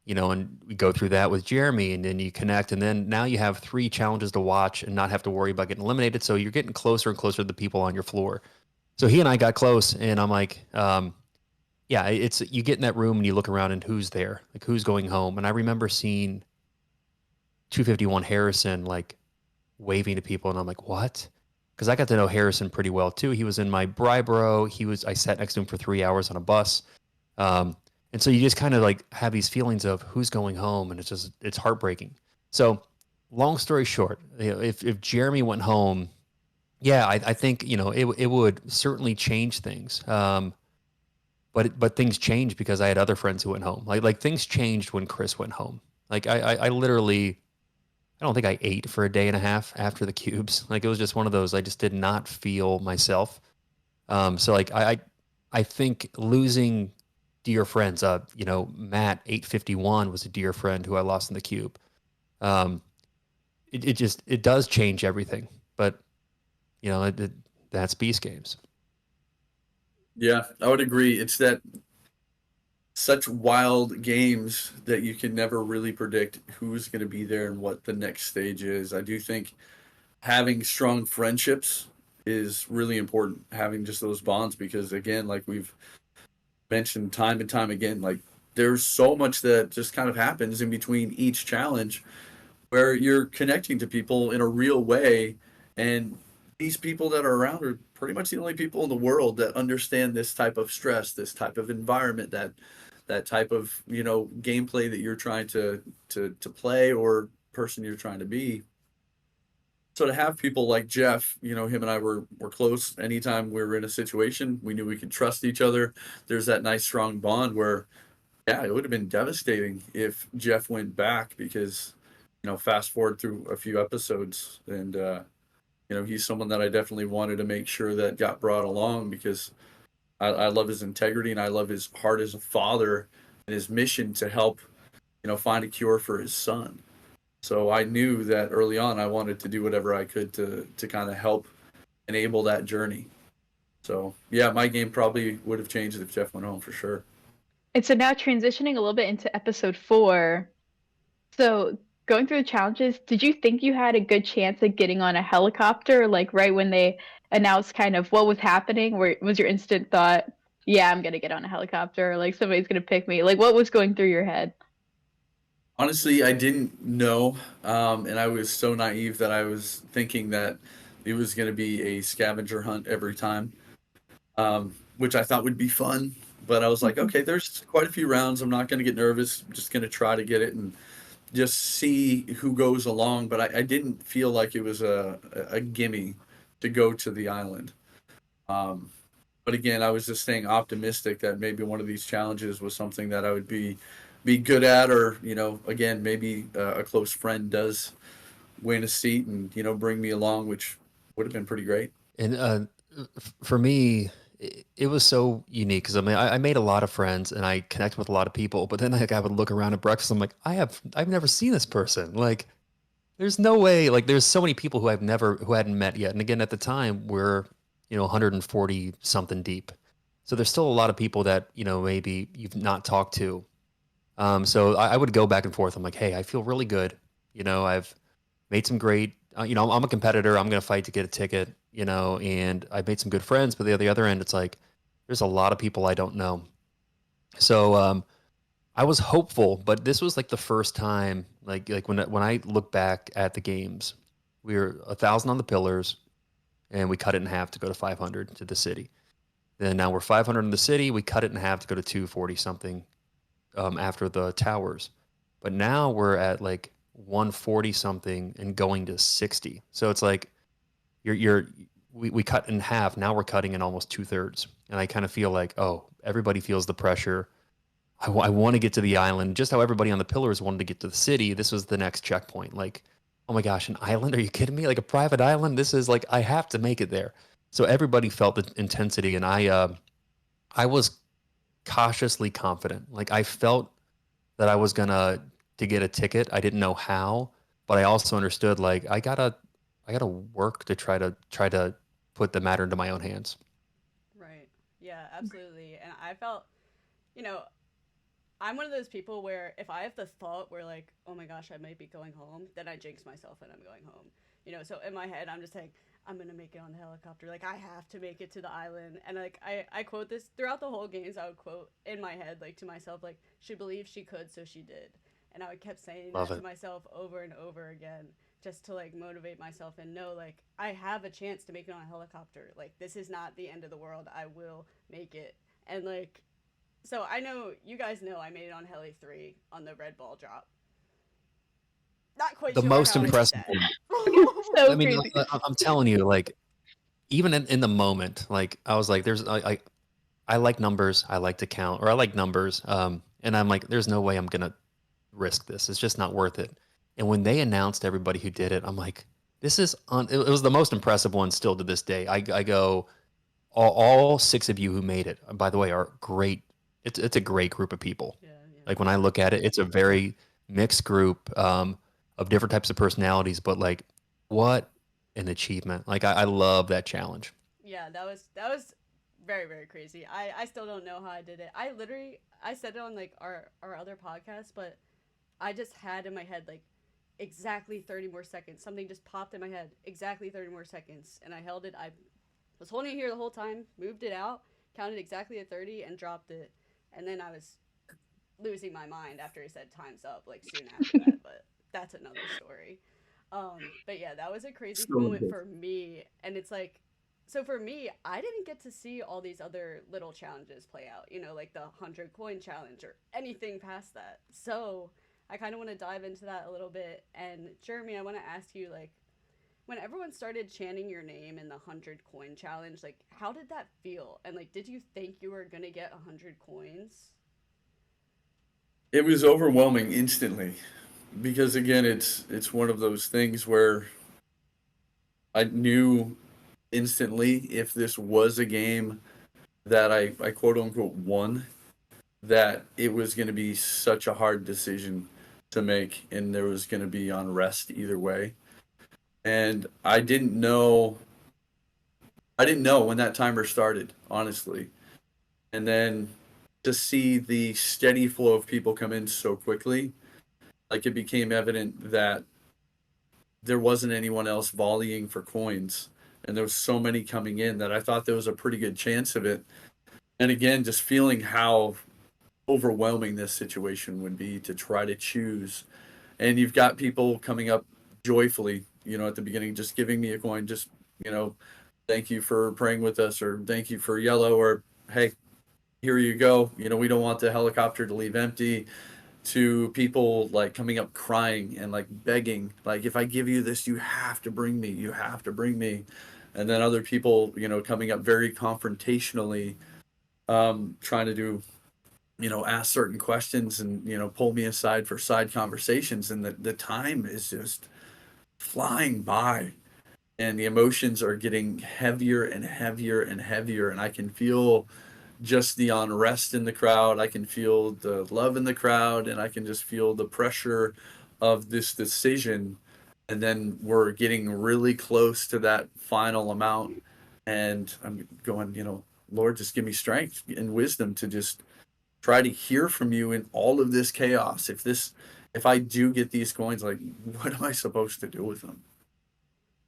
Speaker 3: and we go through that with Jeremy, and then you connect, and then now you have 3 challenges to watch and not have to worry about getting eliminated. So you're getting closer and closer to the people on your floor. So he and I got close, and I'm like, yeah, it's you get in that room and you look around and who's there, like who's going home. And I remember seeing 251 Harrison like waving to people, and I'm like, what? Because I got to know Harrison pretty well too. He was in my bribe row. I sat next to him for 3 hours on a bus. And so you just kind of like have these feelings of who's going home, and it's heartbreaking. So long story short, if Jeremy went home, yeah, I think, it would certainly change things. But things changed because I had other friends who went home. Like things changed when Chris went home. Like I literally, I don't think I ate for a day and a half after the cubes. Like it was just one of those, I just did not feel myself. So like I think losing dear friends, Matt 851 was a dear friend who I lost in the cube. It does change everything, but that's Beast Games.
Speaker 1: Yeah, I would agree. It's that such wild games that you can never really predict who's going to be there and what the next stage is. I do think having strong friendships is really important, having just those bonds, because again, like we've mentioned time and time again, like there's so much that just kind of happens in between each challenge where you're connecting to people in a real way, and these people that are around are pretty much the only people in the world that understand this type of stress, this type of environment, that type of gameplay that you're trying to play, or person you're trying to be. So to have people like Jeff, him and I were close. Anytime we were in a situation, we knew we could trust each other. There's that nice strong bond where, yeah, it would have been devastating if Jeff went back, because fast forward through a few episodes, and he's someone that I definitely wanted to make sure that got brought along, because I love his integrity, and I love his heart as a father and his mission to help find a cure for his son. So I knew that early on I wanted to do whatever I could to kind of help enable that journey. So yeah, my game probably would have changed if Jeff went home, for sure.
Speaker 5: And so now transitioning a little bit into episode 4. So going through the challenges, did you think you had a good chance at getting on a helicopter, like right when they announced kind of what was happening? Where was your instant thought, yeah, I'm gonna get on a helicopter, like somebody's gonna pick me? Like what was going through your head?
Speaker 1: Honestly, I didn't know, and I was so naive that I was thinking that it was going to be a scavenger hunt every time, which I thought would be fun. But I was like, okay, there's quite a few rounds. I'm not going to get nervous. I'm just going to try to get it and just see who goes along. But I didn't feel like it was a gimme to go to the island. But again, I was just staying optimistic that maybe one of these challenges was something that I would be good at, or again, maybe a close friend does win a seat and bring me along, which would have been pretty great.
Speaker 3: And for me, it was so unique because I made a lot of friends and I connected with a lot of people, but then like I would look around at breakfast, I'm like, I've never seen this person. Like there's no way, like there's so many people who hadn't met yet. And again, at the time 140 something deep. So there's still a lot of people that, maybe you've not talked to. So I would go back and forth. I'm like, hey, I feel really good. I've made some great, I'm a competitor. I'm going to fight to get a ticket, and I've made some good friends. But the other end, it's like, there's a lot of people I don't know. So I was hopeful, but this was like the first time, like when I look back at the games, we were 1,000 on the pillars, and we cut it in half to go to 500 to the city. Then now we're 500 in the city. We cut it in half to go to 240 something after the towers. But now we're at like 140 something and going to 60. So it's like we cut in half. Now we're cutting in almost 2/3. And I kind of feel like, oh, everybody feels the pressure. I want to get to the island, just how everybody on the pillars wanted to get to the city. This was the next checkpoint. Like, oh my gosh, an island? Are you kidding me? Like a private island? This is like, I have to make it there. So everybody felt the intensity, and I was cautiously confident. Like I felt that I was gonna to get a ticket. I didn't know how, but I also understood like I gotta work to try to put the matter into my own hands.
Speaker 2: Right. Yeah, absolutely. And I felt, you know, I'm one of those people where if I have the thought where like, oh my gosh, I might be going home, then I jinx myself and I'm going home. So in my head I'm just like, I'm gonna make it on the helicopter. Like I have to make it to the island. And like I quote this throughout the whole games. I would quote in my head like to myself like, she believed she could, so she did. And I would kept saying
Speaker 3: Love
Speaker 2: that to
Speaker 3: it.
Speaker 2: myself over and over again, just to like motivate myself and know like I have a chance to make it on a helicopter. Like this is not the end of the world. I will make it. And like so I know you guys know I made it on Heli 3 on the red ball drop. Not quite
Speaker 3: The
Speaker 2: sure
Speaker 3: most
Speaker 2: how I did
Speaker 3: impressive
Speaker 2: that.
Speaker 3: thing.
Speaker 5: So
Speaker 3: I mean,
Speaker 5: crazy.
Speaker 3: I'm telling you, like even in the moment, like I was like, I like numbers. I like to count, or I like numbers. And I'm like, there's no way I'm gonna risk this. It's just not worth it. And when they announced everybody who did it, I'm like, this is it was the most impressive one still to this day. I go, all six of you who made it, by the way, are great. It's a great group of people.
Speaker 2: Yeah, yeah.
Speaker 3: Like when I look at it, it's a very mixed group of different types of personalities, but like what an achievement. Like I love that challenge.
Speaker 2: Yeah, that was very very crazy. I still don't know how I did it. I said it on like our other podcast, but I just had in my head like exactly 30 more seconds. Something just popped in my head. Exactly 30 more seconds, and I held it. I was holding it here the whole time. Moved it out, counted exactly at 30, and dropped it. And then I was losing my mind after he said time's up like soon after that. But that's another story. But yeah, that was a crazy
Speaker 4: So
Speaker 2: moment for me. And it's like, so for me, I didn't get to see all these other little challenges play out, like the 100 coin challenge or anything past that. So I kind of want to dive into that a little bit. And Jeremy, I want to ask you, like, when everyone started chanting your name in the 100 coin challenge, like, how did that feel? And, like, did you think you were going to get 100 coins?
Speaker 1: It was overwhelming instantly because again, it's one of those things where I knew instantly if this was a game that I quote unquote won, that it was going to be such a hard decision to make, and there was going to be unrest either way. And I didn't know when that timer started, honestly. And then to see the steady flow of people come in so quickly, like it became evident that there wasn't anyone else volleying for coins. And there was so many coming in that I thought there was a pretty good chance of it. And again, just feeling how overwhelming this situation would be to try to choose. And you've got people coming up joyfully, at the beginning, just giving me a coin, just, you know, thank you for praying with us, or thank you for yellow, or hey, here you go. We don't want the helicopter to leave empty. To people like coming up crying and like begging, like, if I give you this, you have to bring me, you have to bring me. And then other people, coming up very confrontationally, trying to do, ask certain questions and, pull me aside for side conversations. And the time is just flying by, and the emotions are getting heavier and heavier and heavier. And I can feel just the unrest in the crowd. I can feel the love in the crowd, and I can just feel the pressure of this decision. And then we're getting really close to that final amount. And I'm going, Lord, just give me strength and wisdom to just try to hear from you in all of this chaos. If I do get these coins, like, what am I supposed to do with them?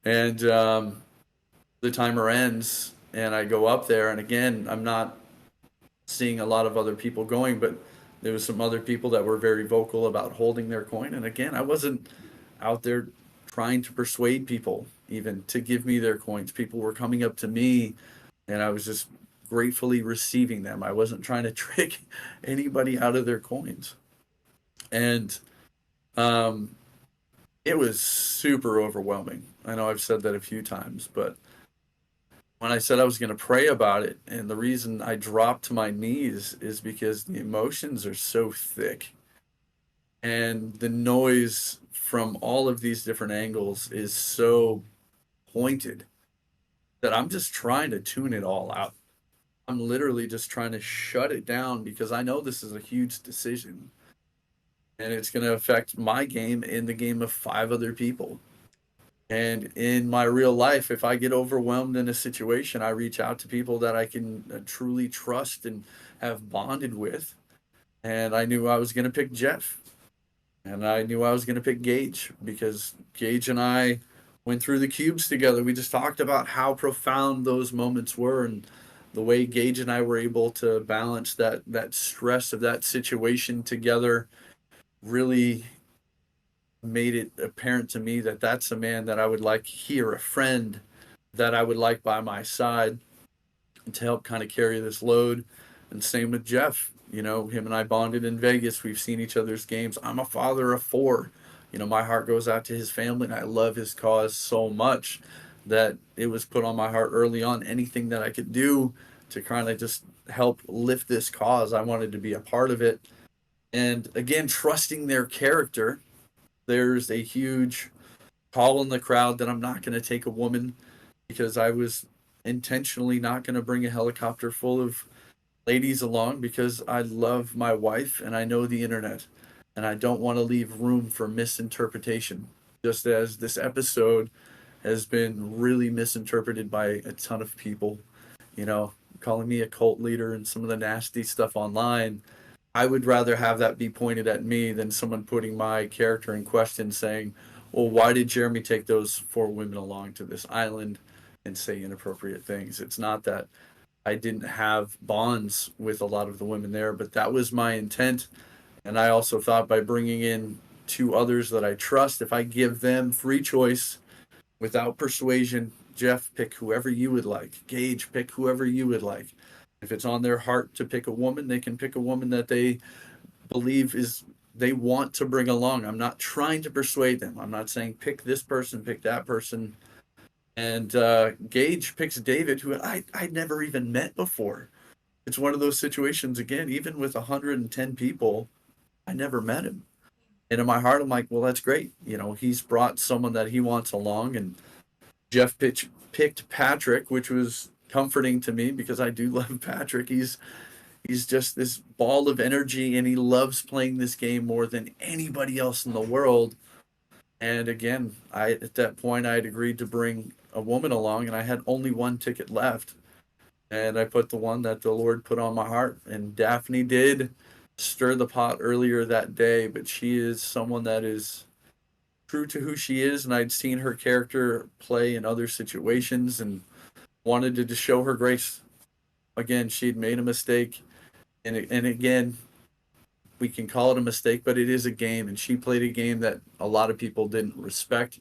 Speaker 1: And the timer ends, and I go up there, and again, I'm not seeing a lot of other people going, but there was some other people that were very vocal about holding their coin. And again, I wasn't out there trying to persuade people even to give me their coins. People were coming up to me, and I was just gratefully receiving them. I wasn't trying to trick anybody out of their coins. And um, it was super overwhelming. I know I've said that a few times, but when I said I was going to pray about it, and the reason I dropped to my knees is because the emotions are so thick, and the noise from all of these different angles is so pointed that I'm just trying to tune it all out. I'm literally just trying to shut it down because I know this is a huge decision, and it's going to affect my game and the game of 5 other people. And in my real life, if I get overwhelmed in a situation, I reach out to people that I can truly trust and have bonded with. And I knew I was going to pick Jeff. And I knew I was going to pick Gage because Gage and I went through the cubes together. We just talked about how profound those moments were and the way Gage and I were able to balance that stress of that situation together really made it apparent to me that that's a man that I would like here, a friend that I would like by my side to help kind of carry this load. And same with Jeff. Him and I bonded in Vegas. We've seen each other's games. I'm a father of 4. My heart goes out to his family, and I love his cause so much that it was put on my heart early on. Anything that I could do to kind of just help lift this cause, I wanted to be a part of it. And again, trusting their character, there's a huge call in the crowd that I'm not going to take a woman because I was intentionally not going to bring a helicopter full of ladies along because I love my wife and I know the internet and I don't want to leave room for misinterpretation. Just as this episode has been really misinterpreted by a ton of people, calling me a cult leader and some of the nasty stuff online. I would rather have that be pointed at me than someone putting my character in question saying, well, why did Jeremy take those 4 women along to this island and say inappropriate things? It's not that I didn't have bonds with a lot of the women there, but that was my intent. And I also thought by bringing in 2 others that I trust, if I give them free choice without persuasion, Jeff, pick whoever you would like. Gage, pick whoever you would like. If it's on their heart to pick a woman, they can pick a woman that they believe is they want to bring along. I'm not trying to persuade them. I'm not saying pick this person, pick that person. And Gage picks David, who I'd never even met before. It's one of those situations, again, even with 110 people, I never met him. And in my heart, I'm like, well, that's great. He's brought someone that he wants along. And Jeff picked Patrick, which was comforting to me because I do love Patrick. He's just this ball of energy, and he loves playing this game more than anybody else in the world. And again, at that point I had agreed to bring a woman along, and I had only 1 ticket left. And I put the one that the Lord put on my heart. And Daphne did stir the pot earlier that day, but she is someone that is true to who she is, and I'd seen her character play in other situations and wanted to just show her grace. Again, she'd made a mistake, and again, we can call it a mistake, but it is a game, and she played a game that a lot of people didn't respect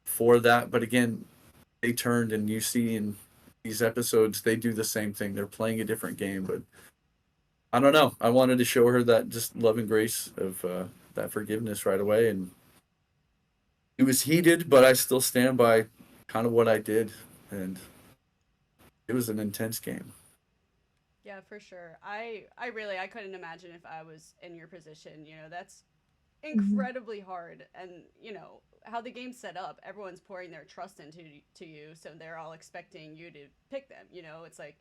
Speaker 1: for that. But again, they turned, and you see in these episodes, they do the same thing. They're playing a different game, but I don't know. I wanted to show her that just love and grace of that forgiveness right away, and it was heated, but I still stand by kind of what I did, and it was an intense game.
Speaker 2: Yeah, for sure. I couldn't imagine if I was in your position. That's
Speaker 5: Mhm.
Speaker 2: incredibly hard, and how the game's set up, everyone's pouring their trust into to you, so they're all expecting you to pick them. It's like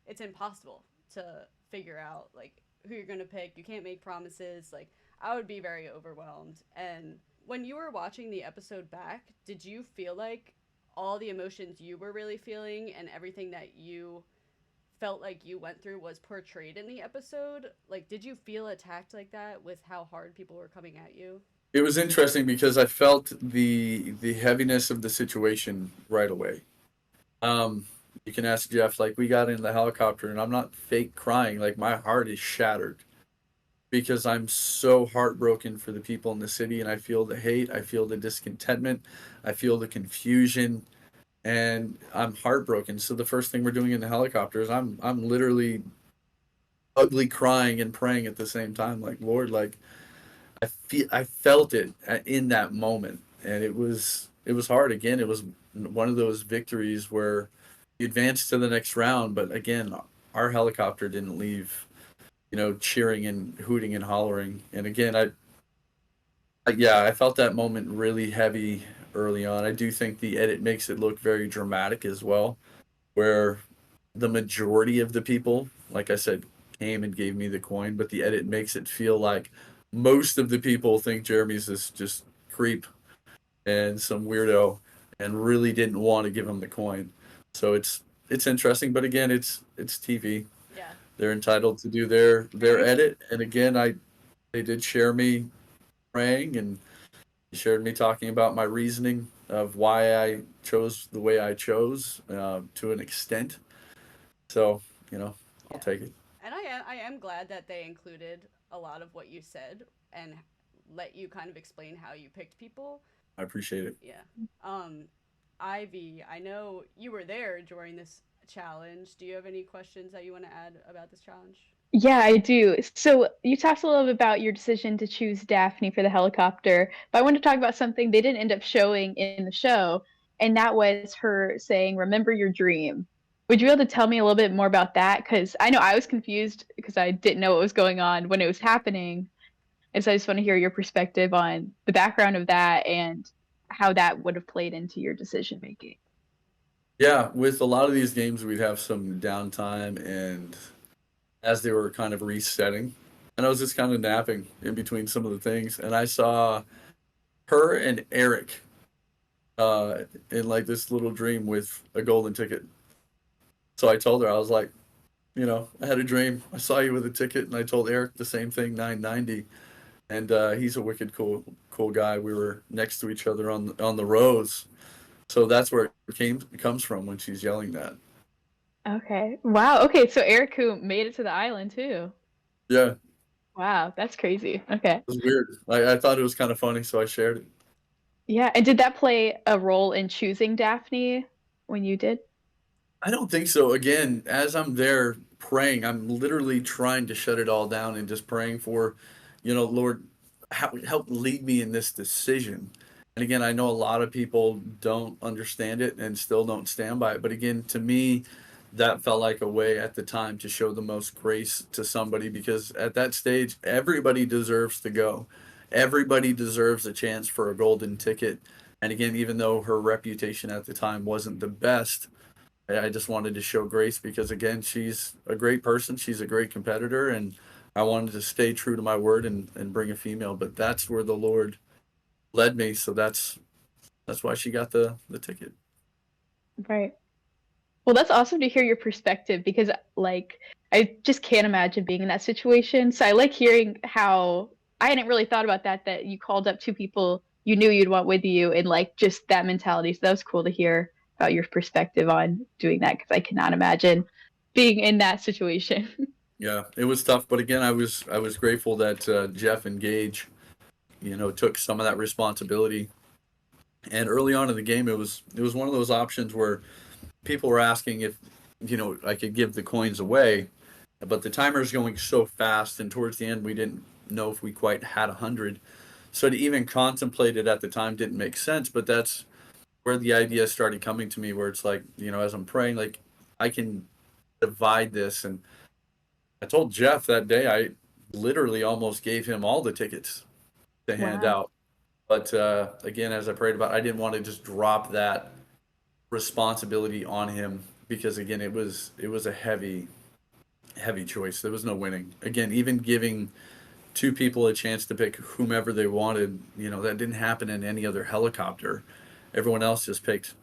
Speaker 2: it's impossible to figure out like who you're gonna pick. You can't make promises. Like I would be very overwhelmed. And when you were watching the episode back, did you feel like all the emotions you were really feeling and everything that you felt like you went through was portrayed in the episode. Like, did you feel attacked like that with how hard people were coming at you?
Speaker 1: It was interesting because I felt the heaviness of the situation right away. Um, you can ask Jeff. Like, we got in the helicopter, and I'm not fake crying. Like, my heart is shattered because I'm so heartbroken for the people in the city, and I feel the hate, I feel the discontentment, I feel the confusion, and I'm heartbroken. So the first thing we're doing in the helicopter is I'm literally ugly crying and praying at the same time. Like, Lord, like I felt it in that moment, and it was hard. Again, it was one of those victories where you advance to the next round, but again, our helicopter didn't leave, cheering and hooting and hollering. And again, yeah, I felt that moment really heavy early on. I do think the edit makes it look very dramatic as well, where the majority of the people, like I said, came and gave me the coin, but the edit makes it feel like most of the people think Jeremy's this just creep and some weirdo and really didn't want to give him the coin. So it's interesting, but again, it's TV.
Speaker 2: Yeah.
Speaker 1: They're entitled to do their edit, and again, they did share me praying, and he shared me talking about my reasoning of why I chose the way I chose, to an extent. So, I'll
Speaker 2: Yeah.
Speaker 1: take it.
Speaker 2: And I am glad that they included a lot of what you said and let you kind of explain how you picked people.
Speaker 1: I appreciate it.
Speaker 2: Yeah. Um, Ivy, I know you were there during this challenge. Do you have any questions that you want to add about this challenge?
Speaker 5: Yeah, I do. So you talked a little bit about your decision to choose Daphne for the helicopter, but I want to talk about something they didn't end up showing in the show, and that was her saying, "Remember your dream." Would you be able to tell me a little bit more about that? Because I know I was confused because I didn't know what was going on when it was happening. And so I just want to hear your perspective on the background of that and how that would have played into your decision making.
Speaker 1: Yeah, with a lot of these games, we'd have some downtime, and as they were kind of resetting, and I was just kind of napping in between some of the things, and I saw her and Eric in like this little dream with a golden ticket. So I told her, I was like, I had a dream. I saw you with a ticket, and I told Eric the same thing, 990, and he's a wicked cool guy. We were next to each other on the rows, so that's where it comes from when she's yelling that.
Speaker 5: Okay. Wow. Okay. So Eric, who made it to the island too.
Speaker 1: Yeah, it
Speaker 5: Wow. That's crazy. Okay.
Speaker 1: was weird. I thought it was kind of funny, so I shared it.
Speaker 5: Yeah. And did that play a role in choosing Daphne when you did?
Speaker 1: I don't think so. Again, as I'm there praying, I'm literally trying to shut it all down and just praying for, Lord, help lead me in this decision. And again, I know a lot of people don't understand it and still don't stand by it. But again, to me, that felt like a way at the time to show the most grace to somebody, because at that stage, everybody deserves to go. Everybody deserves a chance for a golden ticket. And again, even though her reputation at the time wasn't the best, I just wanted to show grace because again, she's a great person. She's a great competitor, and I wanted to stay true to my word and bring a female. But that's where the Lord led me. So that's why she got the ticket.
Speaker 5: Right. Well, that's awesome to hear your perspective because, like, I just can't imagine being in that situation. So I like hearing how I hadn't really thought about that you called up two people you knew you'd want with you and, like, just that mentality. So that was cool to hear about your perspective on doing that because I cannot imagine being in that situation.
Speaker 1: Yeah, it was tough, but again, I was grateful that Jeff and Gage, took some of that responsibility. And early on in the game, it was one of those options where people were asking if I could give the coins away, but the timer's going so fast, and towards the end, we didn't know if we quite had 100. So to even contemplate it at the time didn't make sense. But that's where the idea started coming to me, where it's like, as I'm praying, like I can divide this. And I told Jeff that day, I literally almost gave him all the tickets to hand
Speaker 5: Wow.
Speaker 1: out. But again, as I prayed about it, I didn't want to just drop that responsibility on him, because again, it was a heavy choice. There was no winning. Again, even giving two people a chance to pick whomever they wanted, that didn't happen in any other helicopter. Everyone else just picked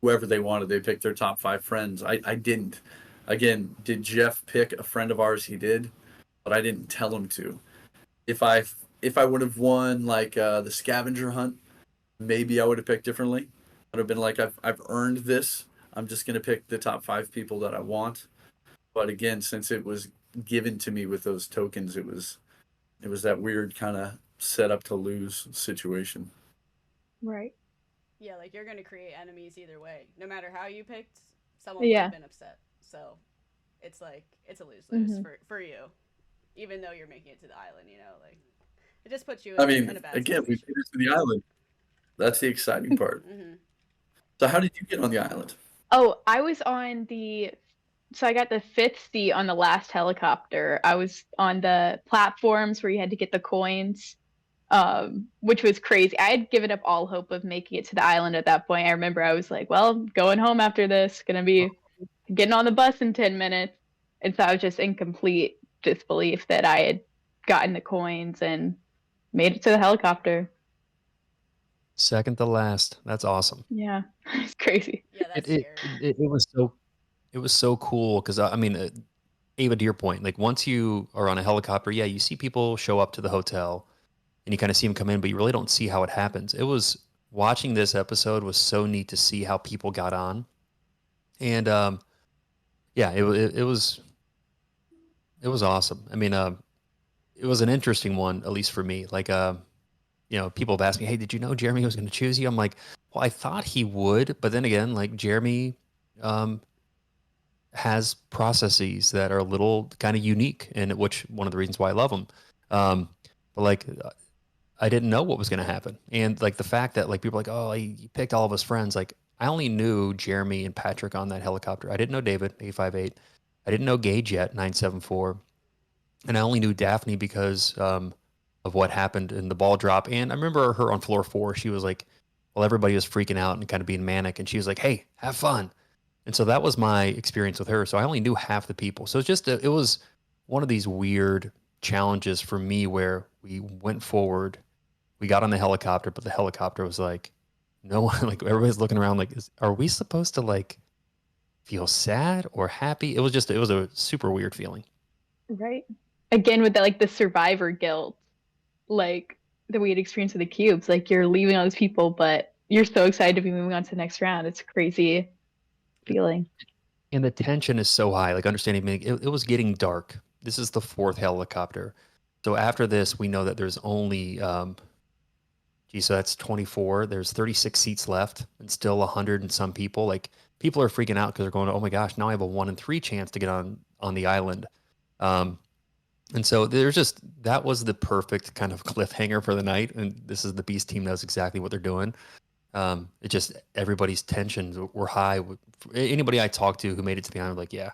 Speaker 1: whoever they wanted. They picked their top 5 friends. I didn't. Again, did Jeff pick a friend of ours? He did, but I didn't tell him to. If I would have won like the scavenger hunt, maybe I would have picked differently. I'd have been like, I've earned this. I'm just gonna pick the top 5 people that I want. But again, since it was given to me with those tokens, it was that weird kind of set up to lose situation.
Speaker 5: Right.
Speaker 2: Yeah, like you're gonna create enemies either way. No matter how you picked, someone would
Speaker 5: Yeah.
Speaker 2: have been upset. So it's like it's a lose lose
Speaker 5: Mhm.
Speaker 2: for you, even though you're making it to the island. Like it just puts you
Speaker 1: I
Speaker 2: in
Speaker 1: mean,
Speaker 2: a bad
Speaker 1: again, we
Speaker 2: situation.
Speaker 1: made it to the island. That's the exciting part.
Speaker 2: Hmm.
Speaker 1: So how did you get on the island?
Speaker 5: Oh, so I got the 5th seat on the last helicopter. I was on the platforms where you had to get the coins, which was crazy. I had given up all hope of making it to the island at that point. I remember I was like, well, going home after this, gonna be getting on the bus in 10 minutes. And so I was just in complete disbelief that I had gotten the coins and made it to the helicopter.
Speaker 3: Second to last. That's awesome.
Speaker 5: Yeah, it's crazy.
Speaker 2: Yeah, that's
Speaker 3: It
Speaker 2: scary.
Speaker 3: it was so cool because I mean, Ava, to your point, like once you are on a helicopter, yeah, you see people show up to the hotel and you kind of see them come in, but you really don't see how it happens. It was watching this episode was so neat to see how people got on, and yeah, it was awesome. I mean, it was an interesting one, at least for me. Like, people have asked me, "Hey, did you know Jeremy was going to choose you?" I'm like, "Well, I thought he would," but then again, like Jeremy um, has processes that are a little kind of unique, and which one of the reasons why I love him. Um, but like, I didn't know what was going to happen, and like the fact that like people are like, "Oh, he picked all of his friends." Like, I only knew Jeremy and Patrick on that helicopter. I didn't know David 858. I didn't know Gage yet 974, and I only knew Daphne because of what happened in the ball drop. And I remember her on floor 4. She was like, well, everybody was freaking out and kind of being manic, and she was like, "Hey, have fun." And so that was my experience with her. So I only knew half the people. So it's just it was one of these weird challenges for me where we went forward, we got on the helicopter, but the helicopter was like, no one, like everybody's looking around like, are we supposed to like feel sad or happy? It was a super weird feeling.
Speaker 5: Right. Again, with the survivor guilt, like that we had experienced with the cubes. Like you're leaving all these people, but you're so excited to be moving on to the next round. It's a crazy feeling.
Speaker 3: And the tension is so high. Like understanding, it was getting dark. This is the 4th helicopter. So after this, we know that there's only, so that's 24. There's 36 seats left and still 100 and some people. Like people are freaking out because they're going, oh my gosh, now I have a 1 in 3 chance to get on the island. Um, and so that was the perfect kind of cliffhanger for the night. And this is the Beast team knows exactly what they're doing. It just everybody's tensions were high. Anybody I talked to who made it to the island, like, yeah,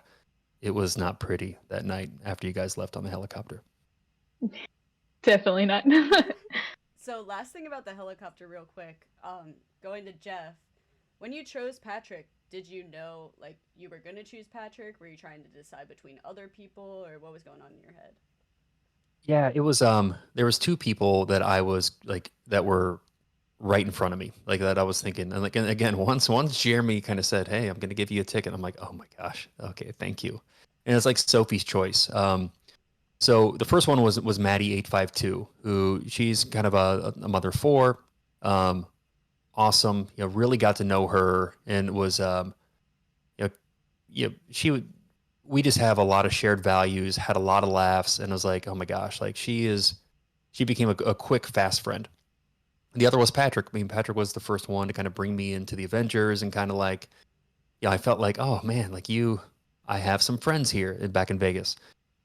Speaker 3: it was not pretty that night after you guys left on the helicopter.
Speaker 5: Definitely not.
Speaker 2: So last thing about the helicopter, real quick. Going to Jeff, when you chose Patrick, did you know like you were gonna choose Patrick? Were you trying to decide between other people, or what was going on in your head?
Speaker 3: Yeah, it was. There was 2 people that I was like that were right in front of me, like that I was thinking, and like, and again, once Jeremy kind of said, "Hey, I'm going to give you a ticket," I'm like, "Oh my gosh, okay, thank you." And it's like Sophie's choice. So the first one was Maddie 852, who she's kind of a mother of 4, awesome. Really got to know her and was you know, she would. We just have a lot of shared values, had a lot of laughs, and I was like, oh my gosh, like she became a quick, fast friend. The other was Patrick. I mean, Patrick was the first one to kind of bring me into the Avengers and kind of like, I felt like, oh man, like I have some friends here back in Vegas.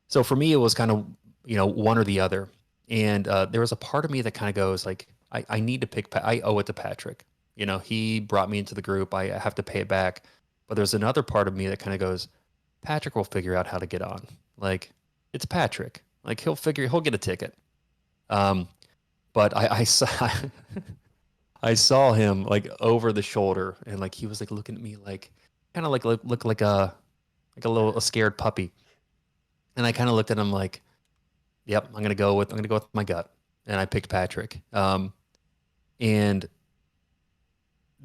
Speaker 3: So for me, it was kind of, one or the other. And there was a part of me that kind of goes like, I need to I owe it to Patrick. He brought me into the group. I have to pay it back. But there's another part of me that kind of goes, Patrick will figure out how to get on. Like, it's Patrick. Like, he'll get a ticket. Um, but I saw, I saw him like over the shoulder and like, he was like looking at me like, kind of like look like a scared puppy. And I kind of looked at him like, yep, I'm gonna go with my gut, and I picked Patrick. And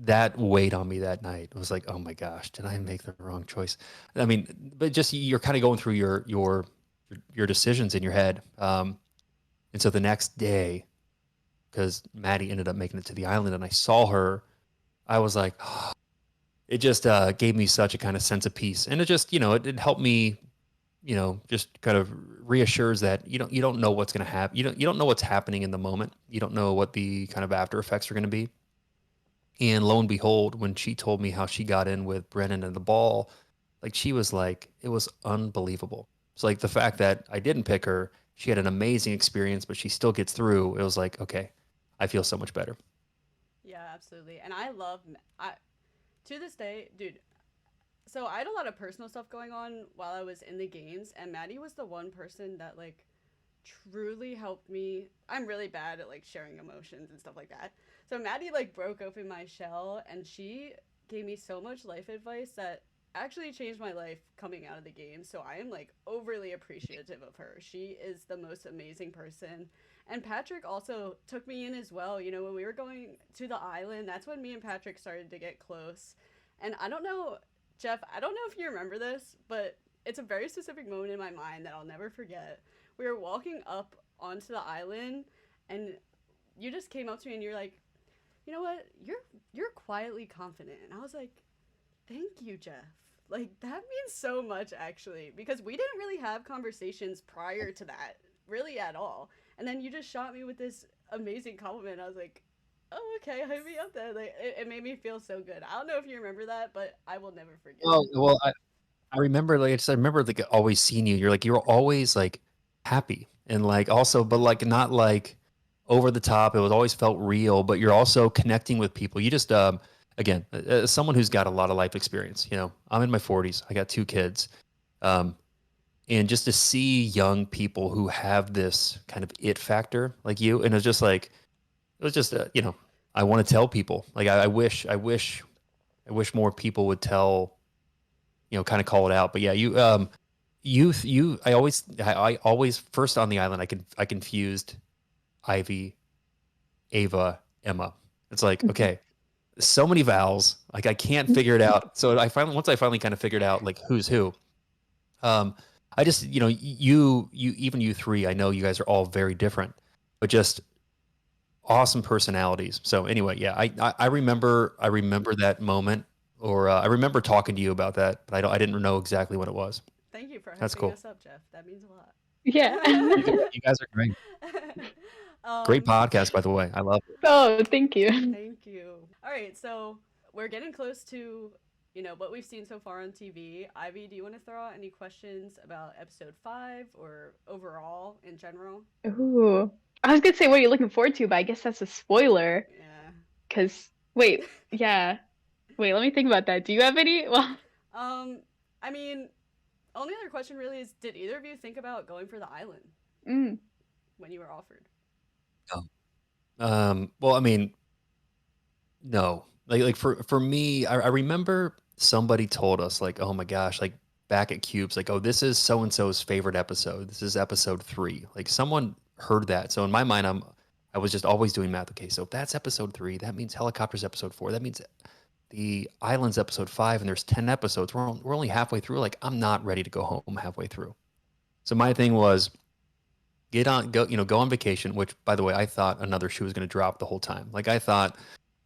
Speaker 3: that weighed on me that night. It was like, oh my gosh, did I make the wrong choice? I mean, but just you're kind of going through your decisions in your head. And so the next day, because Maddie ended up making it to the island, and I saw her, I was like, it just gave me such a kind of sense of peace, and it just it helped me, just kind of reassures that you don't know what's going to happen. You don't know what's happening in the moment. You don't know what the kind of after effects are going to be. And lo and behold, when she told me how she got in with Brennan and the ball, like she was like, it was unbelievable. It's like the fact that I didn't pick her, she had an amazing experience, but she still gets through. It was like, okay, I feel so much better.
Speaker 2: Yeah, absolutely. And I to this day, dude. So I had a lot of personal stuff going on while I was in the games, and Maddie was the one person that like truly helped me. I'm really bad at like sharing emotions and stuff like that. So Maddie like broke open my shell, and she gave me so much life advice that actually changed my life coming out of the game. So I am like overly appreciative of her. She is the most amazing person. And Patrick also took me in as well. You know, when we were going to the island, that's when me and Patrick started to get close. And I don't know, Jeff, I don't know if you remember this, but it's a very specific moment in my mind that I'll never forget. We were walking up onto the island, and you just came up to me and you're like, you know what? You're quietly confident. And I was like, thank you, Jeff. Like that means so much actually, because we didn't really have conversations prior to that, really at all. And then you just shot me with this amazing compliment. I was like, oh, okay, hype me up there. Like it made me feel so good. I don't know if you remember that, but I will never forget
Speaker 3: Well,
Speaker 2: it.
Speaker 3: well, I remember I remember like always seeing you. You were always like happy and like also, but like not like over the top. It was always felt real, but you're also connecting with people. You just again, someone who's got a lot of life experience. I'm in my 40s. I got two kids. Um, and just to see young people who have this kind of it factor like you, and it's just like it was just I want to tell people like I wish more people would tell, kind of call it out. But yeah, I always first on the island I confused Ivy, Ava, Emma. It's like, okay, so many vowels, like I can't figure it out. So once I finally kind of figured out like who's who, um, I just, even you three, I know you guys are all very different, but just awesome personalities. So anyway, yeah, I remember that moment, or I remember talking to you about that, but I didn't know exactly what it was.
Speaker 2: Thank you for
Speaker 3: That's
Speaker 2: hyping
Speaker 3: cool.
Speaker 2: us up, Jeff. That means a lot.
Speaker 5: Yeah.
Speaker 3: You guys are great. Great
Speaker 2: um,
Speaker 3: podcast, by the way. I love it.
Speaker 5: Oh, thank you.
Speaker 2: Thank you. All right, so we're getting close to, what we've seen so far on TV. Ivy, do you want to throw out any questions about episode 5 or overall in general?
Speaker 5: Ooh. I was gonna say what are you looking forward to, but I guess that's a spoiler.
Speaker 2: Yeah.
Speaker 5: Cause wait, yeah. Wait, let me think about that. Do you have any? Well,
Speaker 2: I mean, only other question really is, did either of you think about going for the island
Speaker 5: mm,
Speaker 2: when you were offered?
Speaker 3: No. Well, I mean, no. Like for me, I remember somebody told us like, oh my gosh, like back at Cubes, like, oh, this is so and so's favorite episode. This is episode 3. Like someone heard that. So in my mind, I was just always doing math. Okay, so if that's episode 3, that means helicopters episode 4. That means the islands episode 5, and there's 10 episodes. We're only halfway through. Like I'm not ready to go home halfway through. So my thing was go on vacation, which by the way, I thought another shoe was going to drop the whole time. Like I thought,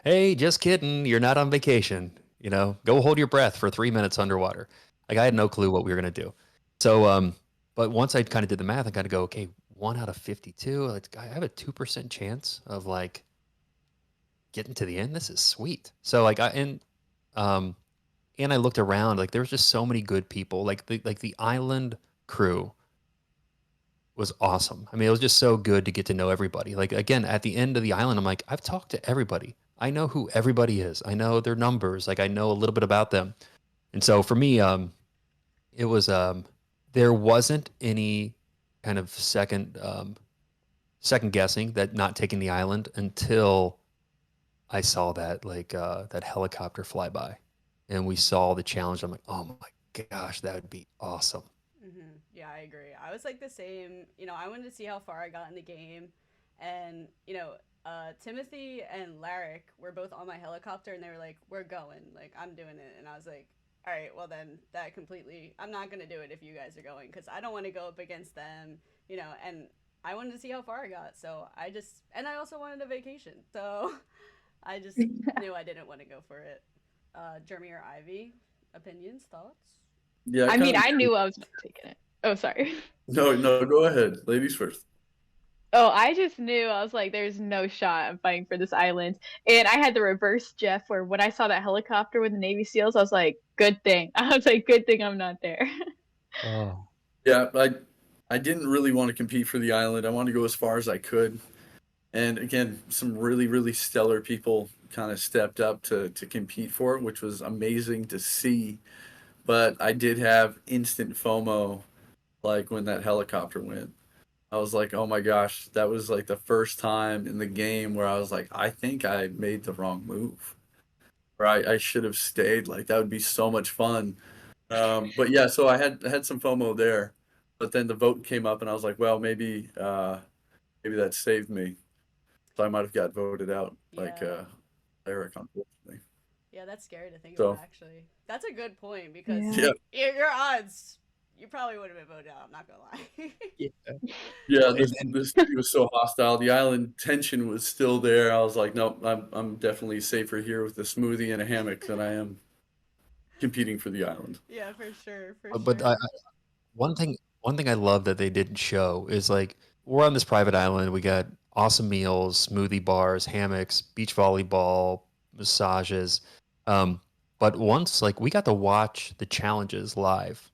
Speaker 3: hey, just kidding, you're not on vacation. Go hold your breath for 3 minutes underwater. Like I had no clue what we were going to do. So but once I kind of did the math, I got to go, okay, 1 out of 52, like I have a 2% chance of like getting to the end. This is sweet. So like um and I looked around, like there was just so many good people. Like the island crew was awesome. I mean, it was just so good to get to know everybody. Like again, at the end of the island, I'm like, I've talked to everybody. I know who everybody is. I know their numbers. Like I know a little bit about them. And so for me, it was there wasn't any kind of second guessing that not taking the island until I saw that helicopter fly by, and we saw the challenge. I'm like, oh my gosh, that would be awesome.
Speaker 2: Yeah, I agree. I was like the same. I wanted to see how far I got in the game. And, Timothy and Larrick were both on my helicopter, and they were like, "We're going. Like, I'm doing it." And I was like, "All right, well then, that completely. I'm not gonna do it if you guys are going, because I don't want to go up against them, you know." And I wanted to see how far I got, so and I also wanted a vacation, so I just knew I didn't want to go for it. Jeremy or Ivy, opinions, thoughts?
Speaker 1: Yeah,
Speaker 5: I mean,
Speaker 1: kind
Speaker 5: I
Speaker 1: of.
Speaker 5: knew I was not taking it. Oh, sorry.
Speaker 1: No, no, go ahead. Ladies first.
Speaker 5: Oh, I just knew. I was like, there's no shot I'm fighting for this island. And I had the reverse Jeff, where when I saw that helicopter with the Navy SEALs, I was like, good thing. I was like, good thing I'm not there.
Speaker 3: Oh,
Speaker 1: Yeah, I didn't really want to compete for the island. I wanted to go as far as I could. And again, some really, really stellar people kind of stepped up to compete for it, which was amazing to see. But I did have instant FOMO, like when that helicopter went. I was like, oh my gosh, that was like the first time in the game where I was like, I think I made the wrong move. Or I should have stayed. Like that would be so much fun. But yeah, so I had some FOMO there. But then the vote came up and I was like, well, maybe that saved me. So I might have got voted out like
Speaker 2: Yeah.
Speaker 1: Eric, unfortunately.
Speaker 2: Yeah, that's scary to think about,
Speaker 1: So
Speaker 2: actually. That's a good point, because
Speaker 5: Yeah.
Speaker 1: yeah,
Speaker 2: your odds, you probably would have been voted out, I'm not gonna lie.
Speaker 3: yeah.
Speaker 1: yeah,
Speaker 3: And,
Speaker 1: this
Speaker 3: and
Speaker 1: this city was so hostile. The island tension was still there. I was like, nope, I'm definitely safer here with a smoothie and a hammock than I am competing for the island.
Speaker 2: Yeah, for sure, for
Speaker 3: but
Speaker 2: sure.
Speaker 3: one thing I love that they didn't show is like we're on this private island. We got awesome meals, smoothie bars, hammocks, beach volleyball, massages. Um, but once like we got to watch the challenges live,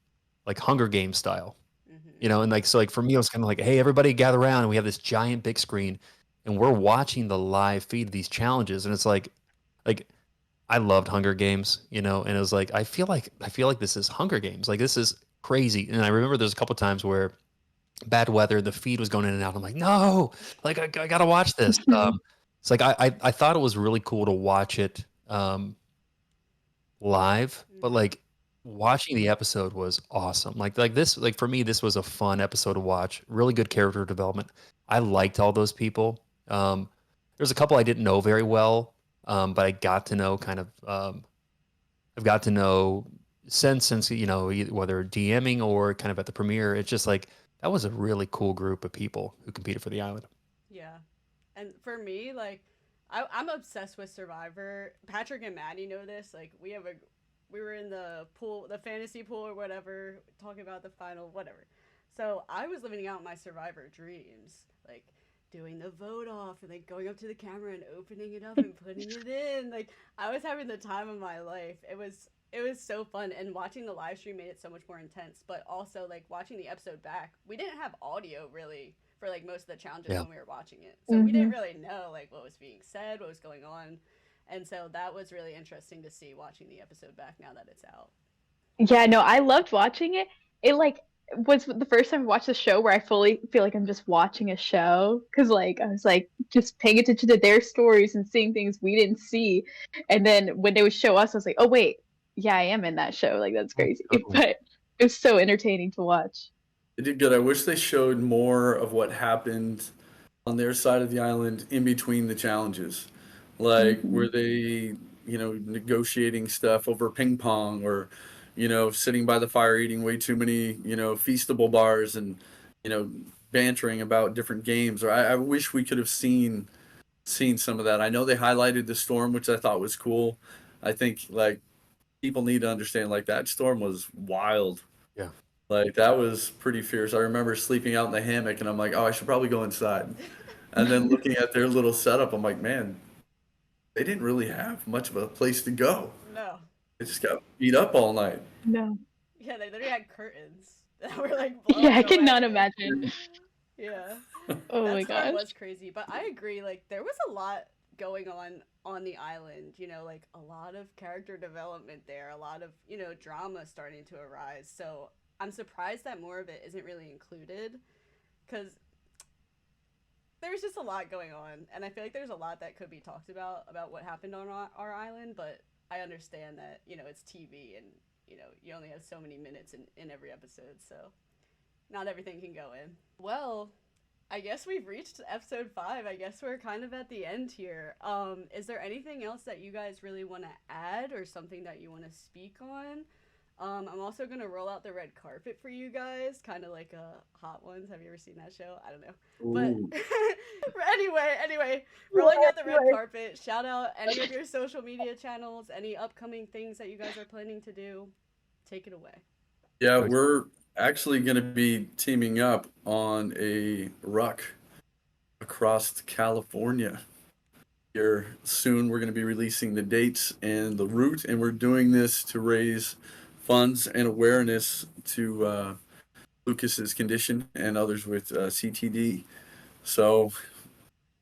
Speaker 3: like Hunger Games style.
Speaker 2: Hmm.
Speaker 3: And like so like for me it was kind of like, hey, everybody gather around, and we have this giant big screen, and we're watching the live feed of these challenges, and it's like I loved Hunger Games, and it was like I feel like this is Hunger Games. Like this is crazy. And I remember there's a couple times where bad weather, the feed was going in and out. I'm like, no, like I gotta watch this. It's like I thought it was really cool to watch it live, but
Speaker 2: Hmm.
Speaker 3: like watching the episode was awesome. Like this, like for me, this was a fun episode to watch. Really good character development. I liked all those people. There's a couple I didn't know very well, but I got to know kind of. I've got to know since whether DMing or kind of at the premiere. It's just like that was a really cool group of people who competed for the island.
Speaker 2: Yeah. And for me, like, I'm obsessed with Survivor. Patrick and Maddie know this. Like, we were in the pool, the fantasy pool or whatever, talking about the final, whatever. So I was living out my Survivor dreams, like doing the vote off and like going up to the camera and opening it up and putting it in. Like, I was having the time of my life. It was so fun, and watching the live stream made it so much more intense. But also, like, watching the episode back, we didn't have audio really for like most of the challenges
Speaker 3: Yeah.
Speaker 2: when we were watching it. So we didn't
Speaker 5: Hmm.
Speaker 2: really know like what was being said, what was going on. And so that was really interesting to see watching the episode back now that it's out.
Speaker 5: Yeah, no, I loved watching it. It like was the first time I watched a show where I fully feel like I'm just watching a show, because like I was like just paying attention to their stories and seeing things we didn't see. And then when they would show us, I was like, oh wait, yeah, I am in that show. Like that's
Speaker 3: Oh,
Speaker 5: crazy.
Speaker 3: totally.
Speaker 5: But it was so entertaining to watch.
Speaker 1: They did good. I wish they showed more of what happened on their side of the island in between the challenges. Like,
Speaker 5: Hmm.
Speaker 1: were they, negotiating stuff over ping pong or, sitting by the fire eating way too many, feastable bars and, you know, bantering about different games. Or I wish we could have seen some of that. I know they highlighted the storm, which I thought was cool. I think like people need to understand like that storm was wild.
Speaker 3: Yeah.
Speaker 1: Like that was pretty fierce. I remember sleeping out in the hammock and I'm like, oh, I should probably go inside. And then looking at their little setup, I'm like, man, they didn't really have much of a place to go.
Speaker 2: No.
Speaker 1: They just got beat up all night.
Speaker 5: No.
Speaker 2: Yeah, they literally had curtains that were like
Speaker 5: Yeah, I
Speaker 2: blowing
Speaker 5: cannot
Speaker 2: away.
Speaker 5: imagine.
Speaker 2: Yeah.
Speaker 5: Oh
Speaker 2: That
Speaker 5: my
Speaker 2: storm
Speaker 5: gosh.
Speaker 2: was crazy, but I agree. Like, there was a lot going on the island. Like a lot of character development there, a lot of drama starting to arise. So I'm surprised that more of it isn't really included, because there's just a lot going on, and I feel like there's a lot that could be talked about what happened on our island. But I understand that it's TV, and you only have so many minutes in every episode, so not everything can go in. Well, I guess we've reached episode 5. I guess we're kind of at the end here. Is there anything else that you guys really want to add or something that you want to speak on? I'm also gonna roll out the red carpet for you guys, kind of like Hot Ones. Have you ever seen that show? I don't know,
Speaker 1: Ooh.
Speaker 2: but anyway, rolling out the red carpet. Shout out any of your social media channels, any upcoming things that you guys are planning to do. Take it away.
Speaker 1: Yeah, we're actually going to be teaming up on a Ruck across California. Here soon, we're going to be releasing the dates and the route, and we're doing this to raise funds and awareness to Lucas's condition and others with CTD. So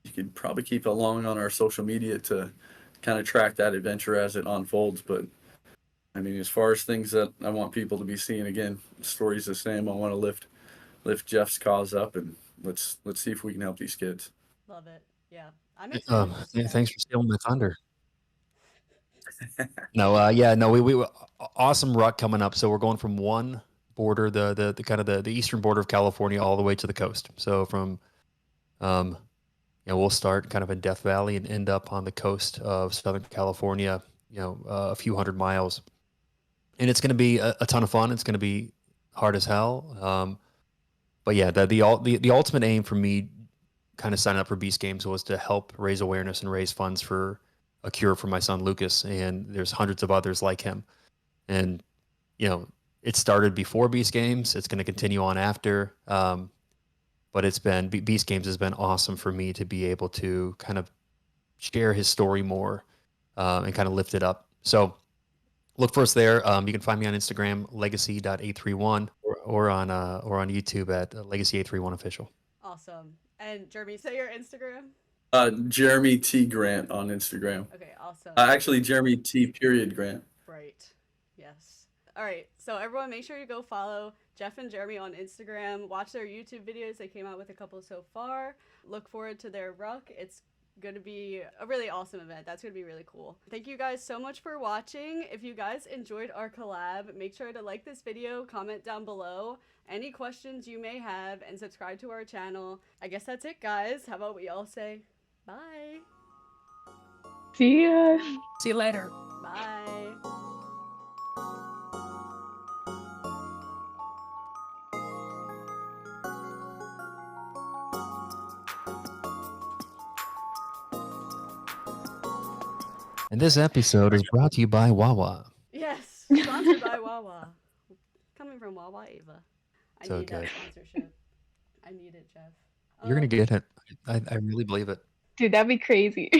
Speaker 1: you could probably keep along on our social media to kind of track that adventure as it unfolds. But I mean, as far as things that I want people to be seeing, again, the story's the same. I want to lift Jeff's cause up, and let's see if we can help these kids.
Speaker 2: Love it. Yeah, I'm excited.
Speaker 3: Yeah, thanks for stealing my thunder. No, we awesome Ruck coming up. So we're going from one border, the kind of the eastern border of California, all the way to the coast. So from, we'll start kind of in Death Valley and end up on the coast of Southern California. A few hundred miles, and it's going to be a ton of fun. It's going to be hard as hell. But yeah, the ultimate aim for me, kind of signing up for Beast Games, was to help raise awareness and raise funds for a cure for my son Lucas, and there's hundreds of others like him. And it started before Beast Games. It's going to continue on after. But Beast Games has been awesome for me to be able to kind of share his story more and kind of lift it up. So look for us there. You can find me on Instagram, legacy.831, or on YouTube at legacy831official.
Speaker 2: Awesome. And Jeremy, say your Instagram.
Speaker 1: Jeremy T. Grant on Instagram.
Speaker 2: Okay, awesome.
Speaker 1: Actually, Jeremy T. Grant.
Speaker 2: Right. Yes. All right. So everyone, make sure you go follow Jeff and Jeremy on Instagram. Watch their YouTube videos. They came out with a couple so far. Look forward to their Ruck. It's going to be a really awesome event. That's going to be really cool. Thank you guys so much for watching. If you guys enjoyed our collab, make sure to like this video, comment down below any questions you may have, and subscribe to our channel. I guess that's it, guys. How about we all say bye?
Speaker 5: See ya.
Speaker 6: See you later.
Speaker 2: Bye.
Speaker 3: And this episode is brought to you by Wawa.
Speaker 2: Yes, sponsored by Wawa. Coming from Wawa, Ava. I
Speaker 3: So
Speaker 2: need
Speaker 3: good.
Speaker 2: that sponsorship. I need it, Jeff.
Speaker 3: You're going to get it. I really believe it.
Speaker 5: Dude, that'd be crazy.